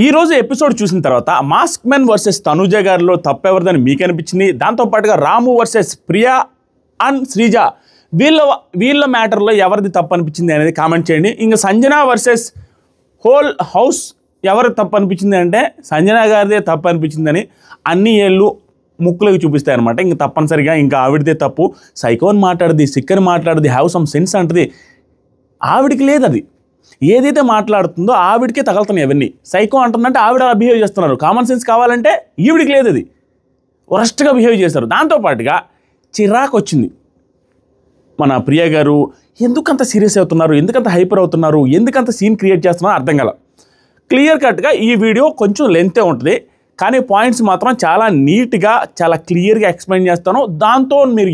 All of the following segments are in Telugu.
ఈరోజు ఎపిసోడ్ చూసిన తర్వాత మాస్క్ మెన్ వర్సెస్ తనుజ గారిలో తప్పెవరిదని మీకు అనిపించింది. దాంతోపాటుగా రాము వర్సెస్ ప్రియా అండ్ శ్రీజ వీళ్ళ మ్యాటర్లో ఎవరిది తప్పు అనిపించింది అనేది కామెంట్ చేయండి. ఇంకా సంజన వర్సెస్ హోల్ హౌస్ ఎవరు తప్పు అనిపించింది అంటే సంజన గారిదే తప్పు అనిపించిందని అన్ని ఏళ్ళు ముక్కులకు చూపిస్తాయి అనమాట. ఇంక తప్పనిసరిగా ఇంకా ఆవిడదే తప్పు. సైకోన్ మాట్లాడుది, సిక్కని మాట్లాడుది, హ్యావ్ సమ్ సెన్స్ అంటది. ఆవిడికి లేదు అది. ఏదైతే మాట్లాడుతుందో ఆవిడకే తగలుతున్నాయి అవన్నీ. సైకో అంటుందంటే ఆవిడ బిహేవ్ చేస్తున్నారు. కామన్ సెన్స్ కావాలంటే ఈవిడికి లేదు అది. వరస్ట్గా బిహేవ్ చేస్తారు. దాంతోపాటుగా చిరాకు వచ్చింది. మన ప్రియ గారు ఎందుకంత సీరియస్ అవుతున్నారు, ఎందుకంత హైపర్ అవుతున్నారు, ఎందుకంత సీన్ క్రియేట్ చేస్తున్నారో అర్థం కాల. క్లియర్ కట్గా ఈ వీడియో కొంచెం లెంతే ఉంటుంది, కానీ పాయింట్స్ మాత్రం చాలా నీట్గా చాలా క్లియర్గా ఎక్స్ప్లెయిన్ చేస్తాను. దాంతో మీరు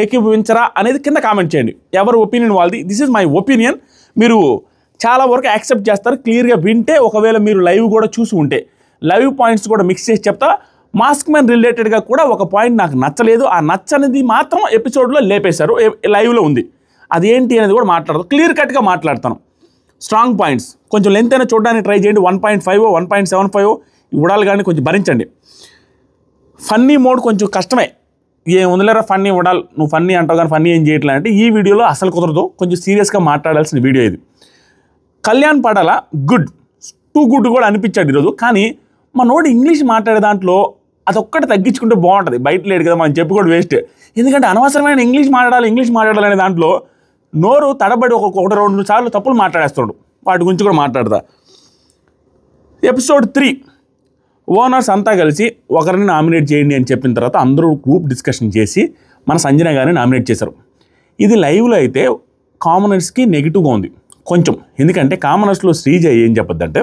ఏకీభవించరా అనేది కింద కామెంట్ చేయండి. ఎవరి ఒపీనియన్ వాళ్ళది. This is my opinion. మీరు చాలా వరకు యాక్సెప్ట్ చేస్తారు క్లియర్గా వింటే. ఒకవేళ మీరు లైవ్ కూడా చూసి ఉంటే లైవ్ పాయింట్స్ కూడా మిక్స్ చేసి చెప్తా. మాస్క్ మ్యాన్ రిలేటెడ్గా కూడా ఒక పాయింట్ నాకు నచ్చలేదు. ఆ నచ్చనిది మాత్రం ఎపిసోడ్లో లేపేశారు, లైవ్లో ఉంది. అదేంటి అనేది కూడా మాట్లాడతాను, క్లియర్ కట్గా మాట్లాడతాను. స్ట్రాంగ్ పాయింట్స్ కొంచెం లెంత్ అయినా చూడడానికి ట్రై చేయండి. 1.5 1.75 ఉడాలి, కానీ కొంచెం భరించండి. ఫన్నీ మోడ్ కొంచెం కష్టమే. ఏం ఉందిలేరా ఫన్నీ ఉడాలి, నువ్వు ఫన్నీ అంటావు కానీ ఫన్నీ ఏం చేయట్లే అంటే ఈ వీడియోలో అసలు కుదరదు. కొంచెం సీరియస్గా మాట్లాడాల్సిన వీడియో ఇది. కళ్యాణ్ పడాల టూ గుడ్ కూడా అనిపించాడు ఈరోజు. కానీ మనోడు ఇంగ్లీష్ మాట్లాడే దాంట్లో అదొక్కటి తగ్గించుకుంటే బాగుంటుంది. బయట లేడు కదా మనం చెప్పి కూడా వేస్ట్. ఎందుకంటే అనవసరమైన ఇంగ్లీష్ మాట్లాడాలనే దాంట్లో నోరు తడబడి ఒకటి 2 సార్లు తప్పులు మాట్లాడేస్తాడు. వాటి గురించి కూడా మాట్లాడతా. ఎపిసోడ్ 3 ఓనర్స్ అంతా కలిసి ఒకరిని నామినేట్ చేయండి అని చెప్పిన తర్వాత అందరూ గ్రూప్ డిస్కషన్ చేసి మన సంజన గారిని నామినేట్ చేశారు. ఇది లైవ్లో అయితే కామనర్స్కి నెగిటివ్గా ఉంది కొంచెం. ఎందుకంటే కామనర్స్లో శ్రీజ ఏం చెప్పొద్దంటే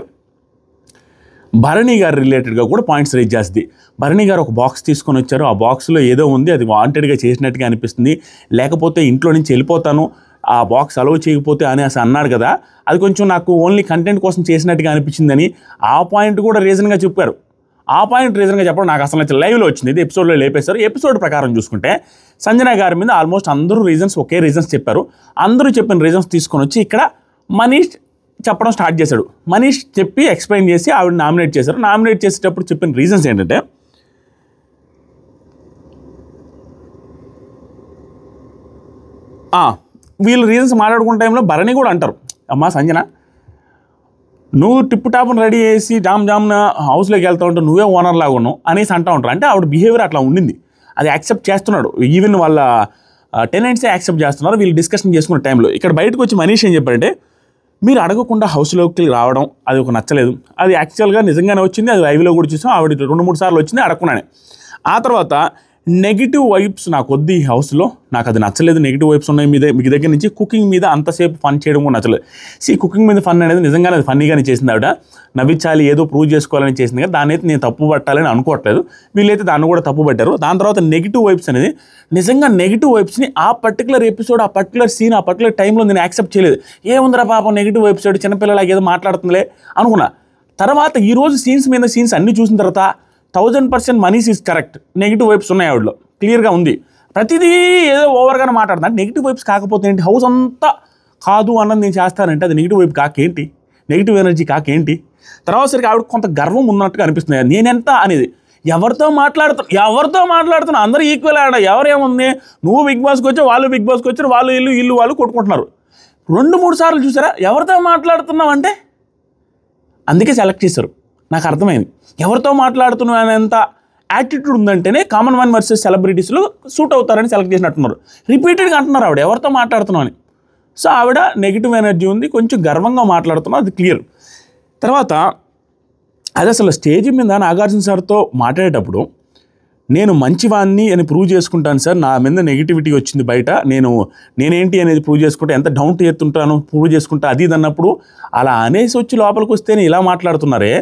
భరణి గారి రిలేటెడ్గా కూడా పాయింట్స్ రైజ్ చేస్తుంది. భరణి గారు ఒక బాక్స్ తీసుకొని వచ్చారు. ఆ బాక్స్లో ఏదో ఉంది, అది వాంటెడ్గా చేసినట్టుగా అనిపిస్తుంది. లేకపోతే ఇంట్లో నుంచి వెళ్ళిపోతాను, ఆ బాక్స్ అలవ్ చేయకపోతే అనేసి అన్నాడు కదా, అది కొంచెం నాకు ఓన్లీ కంటెంట్ కోసం చేసినట్టుగా అనిపించిందని ఆ పాయింట్ కూడా రీజన్గా చెప్పారు. ఆ పాయింట్ రీజన్గా చెప్పడం నాకు అసలు నచ్చలేదు. లైవ్లో వచ్చింది, ఇది ఎపిసోడ్లో లేపేశారు. ఎపిసోడ్ ప్రకారం చూసుకుంటే సంజన గారి మీద ఆల్మోస్ట్ అందరూ ఒకే రీజన్స్ చెప్పారు. అందరూ చెప్పిన రీజన్స్ తీసుకొని వచ్చి ఇక్కడ మనీష్ చెప్పడం స్టార్ట్ చేశాడు. మనీష్ చెప్పి ఎక్స్ప్లెయిన్ చేసి ఆవిడ నామినేట్ చేశారు. నామినేట్ చేసేటప్పుడు చెప్పిన రీజన్స్ ఏంటంటే వీళ్ళు రీజన్స్ మాట్లాడుకున్న టైంలో భరణి కూడా అంటారు, అమ్మా సంజన నువ్వు టిప్ టాప్ని రెడీ చేసి జామ్న హౌస్లోకి వెళ్తూ ఉంటావు, నువ్వే ఓనర్ లాగా ఉన్నావు అనేసి అంటూ ఉంటారు. అంటే ఆవిడ బిహేవియర్ అట్లా ఉండింది. అది యాక్సెప్ట్ చేస్తున్నాడు. ఈవెన్ వాళ్ళ టెనెంట్సే యాక్సెప్ట్ చేస్తున్నారు వీళ్ళు డిస్కషన్ చేసుకున్న టైంలో. ఇక్కడ బయటకు వచ్చి మనీష్ ఏం చెప్పారంటే మీరు అడగకుండా హౌస్లోకి రావడం అది ఒక నచ్చలేదు. అది యాక్చువల్గా నిజంగానే వచ్చింది. అది లైవ్లో కూడా చూసాం. ఆవిడ 2-3 సార్లు వచ్చింది అడగకుండానే. ఆ తర్వాత నెగిటివ్ వైబ్స్ నాకు వద్దు ఈ హౌస్లో, నాకు అది నచ్చలేదు. నెగిటివ్ వైబ్స్ ఉన్నాయి మీ దగ్గర నుంచి. కుకింగ్ మీద అంతసేపు ఫన్ చేయడం కూడా నచ్చలేదు. కుకింగ్ మీద ఫన్ అనేది నిజంగానే అది ఫన్నీగానే చేసింది. ఆవిడ నవ్వించాలి, ఏదో ప్రూవ్ చేసుకోవాలని చేసింది కదా, దాని అయితే నేను తప్పు పట్టాలని అనుకోవట్లేదు. వీళ్ళైతే దాన్ని కూడా తప్పు పట్టారు. దాని తర్వాత నెగిటివ్ వైబ్స్ అనేది నిజంగా నెగిటివ్ వైబ్స్ని ఆ పర్టికులర్ ఎపిసోడ్, ఆ పర్టికులర్ సీన్, ఆ పర్టికులర్ టైంలో నేను యాక్సెప్ట్ చేయలేదు. ఏముందిరా పాపం నెగిటివ్ ఎపిసోడ్, చిన్నపిల్లలాగా ఏదో మాట్లాడుతుందిలే అనుకున్నా. తర్వాత ఈరోజు సీన్స్ అన్నీ చూసిన తర్వాత 1000% మనీస్ ఈజ్ కరెక్ట్. నెగిటివ్ వైబ్స్ ఉన్నాయి ఆవిడలో, క్లియర్గా ఉంది. ప్రతిదీ ఏదో ఓవర్గానే మాట్లాడుతుంది. నెగిటివ్ వైబ్స్ కాకపోతే ఏంటి, హౌస్ అంతా కాదు అన్నది నేను చేస్తానంటే అది నెగిటివ్ వైబ్ కాకేంటి, నెగిటివ్ ఎనర్జీ కాకేంటి. తర్వాత సరికి ఆవిడ కొంత గర్వం ఉన్నట్టుగా అనిపిస్తుంది. నేనెంత అనేది ఎవరితో మాట్లాడుతున్నా అందరూ ఈక్వల్ ఆడ. ఎవరేముంది, నువ్వు బిగ్ బాస్కి వచ్చావు, వాళ్ళు బిగ్ బాస్కి వచ్చారు, వాళ్ళు ఇల్లు వాళ్ళు కొట్టుకుంటున్నారు. 2-3 సార్లు చూసారా ఎవరితో మాట్లాడుతున్నావు అంటే. అందుకే సెలెక్ట్ చేశారు. నాకు అర్థమైంది ఎవరితో మాట్లాడుతున్నావు అనేంత యాటిట్యూడ్ ఉందంటేనే కామన్ మ్యాన్ వర్సెస్ సెలబ్రిటీస్లో సూట్ అవుతారని సెలెక్ట్ చేసినట్టున్నారు. రిపీటెడ్గా అంటున్నారు ఆవిడ ఎవరితో మాట్లాడుతున్నావు అని. సో ఆవిడ నెగిటివ్ ఎనర్జీ ఉంది, కొంచెం గర్వంగా మాట్లాడుతున్నారు, అది క్లియర్. తర్వాత అది అసలు స్టేజ్ మీద నాగార్జున సార్తో మాట్లాడేటప్పుడు నేను మంచివాన్ని అని ప్రూవ్ చేసుకుంటాను సార్, నా మీద నెగిటివిటీ వచ్చింది బయట, నేనేంటి అనేది ప్రూవ్ చేసుకుంటా, ఎంత డౌన్ టు ఎర్త్ ఉంటాను ప్రూవ్ చేసుకుంటా అది ఇది అన్నప్పుడు అలా అనేసి వచ్చి లోపలికి వస్తేనే ఇలా మాట్లాడుతున్నారే.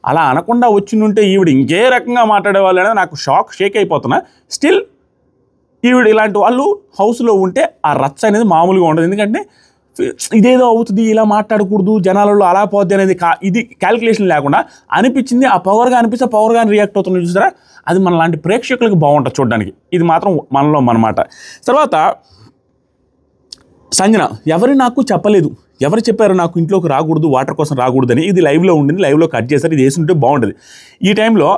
అలా అనకుండా వచ్చిండుంటే ఈవిడ ఇంకే రకంగా మాట్లాడేవాళ్ళు అనేది నాకు షేక్ అయిపోతున్నా. స్టిల్ ఈవిడ ఇలాంటి వాళ్ళు హౌస్లో ఉంటే ఆ రచ్చ అనేది మామూలుగా ఉండదు. ఎందుకంటే ఇదేదో అవుతుంది, ఇలా మాట్లాడకూడదు, జనాలలో అలా పోద్ది అనేది ఇది క్యాలిక్యులేషన్ లేకుండా అనిపించింది. ఆ పవర్గా అనిపిస్తే పవర్గా రియాక్ట్ అవుతుంది చూసారా, అది మన లాంటి ప్రేక్షకులకు బాగుంటుంది చూడడానికి. ఇది మాత్రం మనలో అన్నమాట. తర్వాత సంజన ఎవరు నాకు చెప్పలేదు, ఎవరు చెప్పారు నాకు ఇంట్లోకి రాకూడదు, వాటర్ కోసం రాకూడదని? ఇది లైవ్లో ఉండింది, లైవ్లో కట్ చేశారు, ఇది వేసుంటే బాగుంటుంది. ఈ టైంలో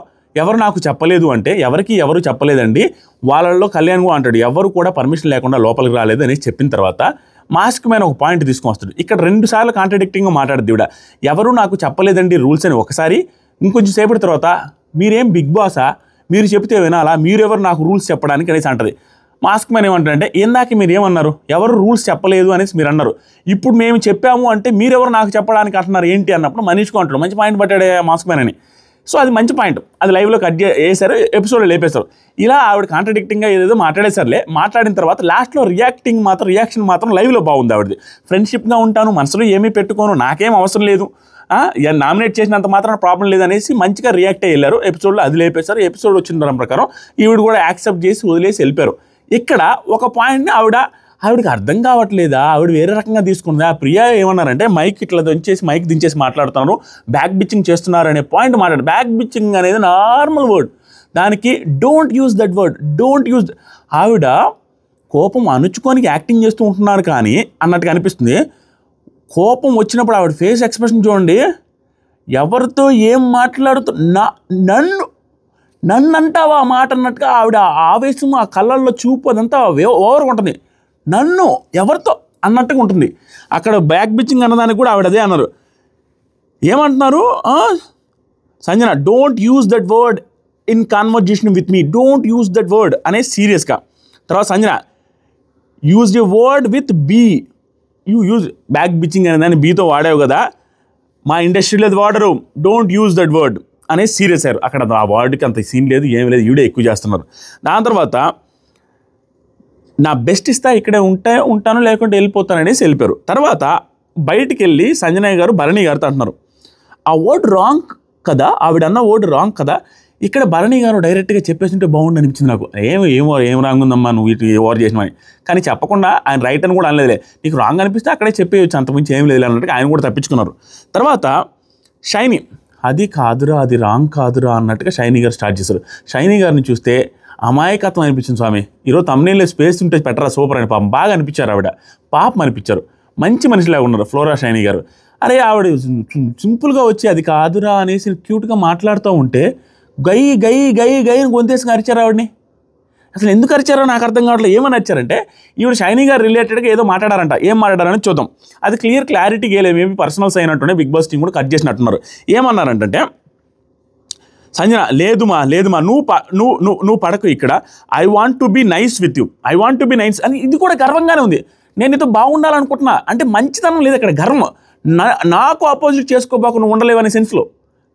ఎవరు నాకు చెప్పలేదు అంటే ఎవరు చెప్పలేదండి, వాళ్ళల్లో కళ్యాణ్ కూడా అంటాడు ఎవరు కూడా పర్మిషన్ లేకుండా లోపలికి రాలేదు అని చెప్పిన తర్వాత మాస్క్ మ్యాన్ ఒక పాయింట్ తీసుకొని వస్తాడు. ఇక్కడ 2 సార్లు కాంట్రడిక్టింగ్గా మాట్లాడుద్ది ఈవిడ. ఎవరు నాకు చెప్పలేదండి రూల్స్ అని ఒకసారి, ఇంకొంచెం సేపటి తర్వాత మీరేం బిగ్ బాసా, మీరు చెప్తే వినాలా, మీరెవరు నాకు రూల్స్ చెప్పడానికి అనేసి అంటది. మాస్క్ మ్యాన్ ఏమంటారంటే ఇందాక మీరు ఏమన్నారు, ఎవరు రూల్స్ చెప్పలేదు అనేసి మీరు అన్నారు, ఇప్పుడు మేము చెప్పాము అంటే మీరెవరు నాకు చెప్పడానికి అంటున్నారు ఏంటి అన్నప్పుడు మనీష్కు అంటాడు. మంచి పాయింట్ పట్టాడే మాస్క్ మ్యాన్ అని. సో అది మంచి పాయింట్, అది లైవ్లో కట్ చేశారు, ఎపిసోడ్లో లేపేశారు. ఇలా ఆవిడ కాంట్రడిక్టింగ్గా ఏదేదో మాట్లాడేసారులే. మాట్లాడిన తర్వాత లాస్ట్లో రియాక్షన్ మాత్రం లైవ్లో బాగుంది ఆవిడది. ఫ్రెండ్షిప్గా ఉంటాను, మనసులో ఏమీ పెట్టుకోను, నాకేం అవసరం లేదు, నామినేట్ చేసినంత మాత్రం ప్రాబ్లం లేదనేసి మంచిగా రియాక్ట్ అయ్యి వెళ్ళారు. ఎపిసోడ్లో అది లేపేశారు. ఎపిసోడ్ వచ్చిన దాని ప్రకారం ఈవిడ కూడా యాక్సెప్ట్ చేసి వదిలేసి వెళ్ళిపోయారు. ఇక్కడ ఒక పాయింట్ని ఆవిడకి అర్థం కావట్లేదా, ఆవిడ వేరే రకంగా తీసుకుందా. ప్రియా ఏమన్నారంటే మైక్ ఇట్లా దించేసి మాట్లాడుతున్నారు, బ్యాక్ బిచ్చింగ్ చేస్తున్నారు అనే పాయింట్ మాట్లాడు. బ్యాక్ బిచ్చింగ్ అనేది నార్మల్ వర్డ్, దానికి డోంట్ యూజ్ దట్ వర్డ్, ఆవిడ కోపం అణుచుకోనికి యాక్టింగ్ చేస్తూ ఉంటున్నారు కానీ అన్నట్టుగా అనిపిస్తుంది. కోపం వచ్చినప్పుడు ఆవిడ ఫేస్ ఎక్స్ప్రెషన్ చూడండి, ఎవరితో ఏం మాట్లాడుతూ నన్ను అంటావా ఆ మాట అన్నట్టుగా ఆవిడ ఆవేశం, ఆ కళ్ళల్లో చూపు అదంతా ఓవర్గా ఉంటుంది. నన్ను ఎవరితో అన్నట్టుగా ఉంటుంది. అక్కడ బ్యాక్ బిచ్చింగ్ అన్నదానికి కూడా ఆవిడ అదే అన్నారు. ఏమంటున్నారు Sanjana, don't use that word in conversation with me, don't use that word అనే సీరియస్గా. తర్వాత Sanjana, use a word with B, use back bitching అనే దాన్ని బీతో వాడావు కదా, మా ఇండస్ట్రీలో అది వాడరు, డోంట్ యూజ్ దట్ వర్డ్ అనే సీరియస్ అయ్యారు. అక్కడ ఆ వర్డ్కి అంత సీన్ లేదు, ఏం లేదు, ఈవిడే ఎక్కువ చేస్తున్నారు. దాని తర్వాత నా బెస్ట్ ఇస్తా, ఇక్కడే ఉంటాను లేకుంటే వెళ్ళిపోతాను అనేసి వెళ్ళిపోయారు. తర్వాత బయటికి వెళ్ళి సంజనయ్య గారు భరణి గారితో అంటున్నారు, ఆ వర్డ్ రాంగ్ కదా, ఆవిడ అన్న వర్డ్ రాంగ్ కదా, ఇక్కడ భరణి గారు డైరెక్ట్గా చెప్పేసింటే బాగుండు అనిపించింది నాకు. ఏం రాంగ్ ఉందమ్మా నువ్వు ఇటు ఓవర్ చేసినావని. కానీ చెప్పకుండా ఆయన రైట్ అని కూడా అనలేదులే, నీకు రాంగ్ అనిపిస్తే అక్కడే చెప్పేయచ్చు, అంతకుమించి ఏం లేదు అన్నట్టుగా ఆయన కూడా తప్పించుకున్నారు. తర్వాత షైనీ, అది కాదురా, అది రాంగ్ కాదురా అన్నట్టుగా షైనీ గారు స్టార్ట్ చేశారు. షైనీ గారిని చూస్తే అమాయకత్వం అనిపించింది స్వామి. ఈరోజు తమ్నేల్లో స్పేస్ ఉంటే పెట్టరా సూపర్ అని పాపం బాగా అనిపించారు. ఆవిడ పాపం అనిపించారు, మంచి మనిషిలాగా ఉన్నారు ఫ్లోరా షైనీ గారు. అరే ఆవిడ సింపుల్గా వచ్చి అది కాదురా అనేసి క్యూట్గా మాట్లాడుతూ ఉంటే గై గై గై గై అని గొంతేసుకుని అరిచారు ఆవిడని. అసలు ఎందుకు అరిచారో నాకు అర్థం కావట్లేదు. ఏమని అరిచారంటే ఈవిడ షైనీ గారు రిలేటెడ్గా ఏదో మాట్లాడారంట, ఏం మాట్లాడారని చూద్దాం. అది క్లారిటీ గేలే, మేబీ పర్సనల్స్ అయినట్టునే బిగ్ బాస్ టీం కూడా కట్ చేసినట్టున్నారు. ఏమన్నారంటే సంజన, లేదుమా నువ్వు పడకు ఇక్కడ, I want to be nice with you, I want to be nice అని. ఇది కూడా గర్వంగానే ఉంది, నేను నీతో బాగుండాలనుకుంటున్నా అంటే మంచితనం లేదు అక్కడ, గర్వం. నాకు ఆపోజిట్ చేసుకోబాకు, నువ్వు ఉండలేవు అనే సెన్స్లో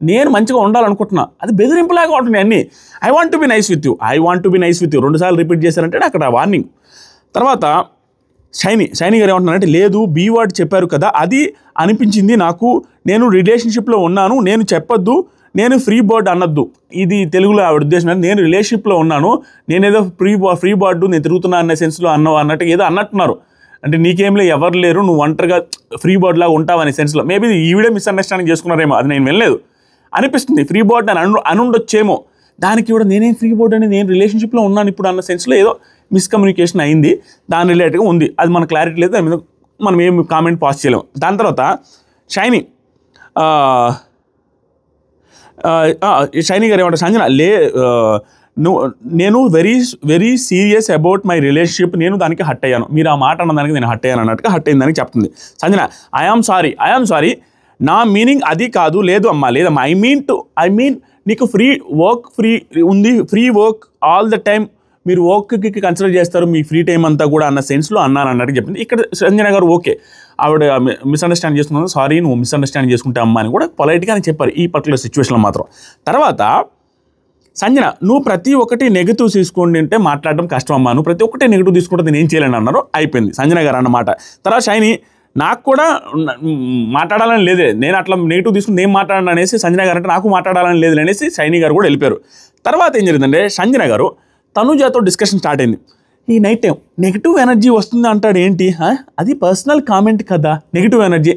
నేను మంచిగా ఉండాలనుకుంటున్నా, అది బెదిరింపులాగా ఉంటుంది అన్నీ. I want to be nice with you, I want to be nice with you 2 సార్లు రిపీట్ చేశారంటే అక్కడ వార్నింగ్. తర్వాత షైనీ గారు ఏమంటున్నారంటే లేదు, బీ వర్డ్ చెప్పారు కదా, అది అనిపించింది నాకు, నేను రిలేషన్షిప్లో ఉన్నాను, నేను చెప్పొద్దు, నేను ఫ్రీ బర్డ్ అనొద్దు. ఇది తెలుగులో ఆవిడ ఉద్దేశం, నేను రిలేషన్షిప్లో ఉన్నాను, నేనేదో ఫ్రీ బర్డ్ నేను తిరుగుతున్నా అనే సెన్స్లో అన్నట్టు ఏదో అన్నట్టున్నారు. అంటే నీకేంలే ఎవరు లేరు, నువ్వు ఒంటరిగా ఫ్రీ బర్డ్ లాగా ఉంటావు అనే సెన్స్లో. మేబీ ఈవిడే మిస్అండర్స్టాండింగ్ చేసుకున్నారేమో, అది నేను వినలేదు అనిపిస్తుంది. ఫ్రీ బర్డ్ అని అనుండొచ్చేమో, దానికి కూడా నేనేం ఫ్రీ బర్డ్ అని, నేను రిలేషన్షిప్లో ఉన్నాను ఇప్పుడు అన్న సెన్స్లో ఏదో మిస్కమ్యూనికేషన్ అయింది, దాని రిలేటెడ్గా ఉంది. అది మనకు క్లారిటీ లేదు, దాని మీద మనం ఏం కామెంట్ పాస్ చేయలేము. దాని తర్వాత షైనీ గారు ఏమంటారు, సంజన నేను very serious about my relationship, నేను దానికి హట్ అయ్యాను, మీరు ఆ మాట అన్నదానికి నేను హట్ అయ్యాను అన్నట్టుగా హట్ అయిందని చెప్తుంది. సంజన, ఐ ఆమ్ సారీ, నా మీనింగ్ అది కాదు, లేదమ్మా ఐ మీన్ నీకు ఫ్రీ ఉంది, free work all the time, మీరు వర్క్కి కన్సిడర్ చేస్తారు మీ ఫ్రీ టైం అంతా కూడా అన్న సెన్స్లో అన్నాను అన్నట్టు చెప్పింది. ఇక్కడ సంజన గారు ఓకే, ఆవిడ మిస్అండర్స్టాండ్ చేసుకున్నాను, సారీ నువ్వు మిస్అండర్స్టాండ్ చేసుకుంటే అమ్మా అని కూడా పొలైట్గానే చెప్పారు ఈ పర్టికులర్ సిచ్యువేషన్లో మాత్రం. తర్వాత సంజన, నువ్వు ప్రతి ఒక్కటి నెగిటివ్ తీసుకోండి అంటే మాట్లాడడం కష్టం అమ్మా, నువ్వు ప్రతి ఒక్కటి నెగిటివ్ తీసుకుంటే నేను ఏం చేయలేను అన్నారు. అయిపోయింది సంజన గారు అన్నమాట. తర్వాత షైనీ, నాకు కూడా మాట్లాడాలని లేదే, నేను అట్లా నెగిటివ్ తీసుకుని నేను మాట్లాడాను అనేసి సంజన గారు అంటే నాకు మాట్లాడాలని లేదు అనేసి షైనీ గారు కూడా వెళ్ళిపోయారు. తర్వాత ఏం జరిగిందంటే సంజన గారు తనుజాతో డిస్కషన్ స్టార్ట్ అయింది. ఈ నైట్ టైం నెగిటివ్ ఎనర్జీ వస్తుంది అంటాడు ఏంటి, అది పర్సనల్ కామెంట్ కదా నెగిటివ్ ఎనర్జీ.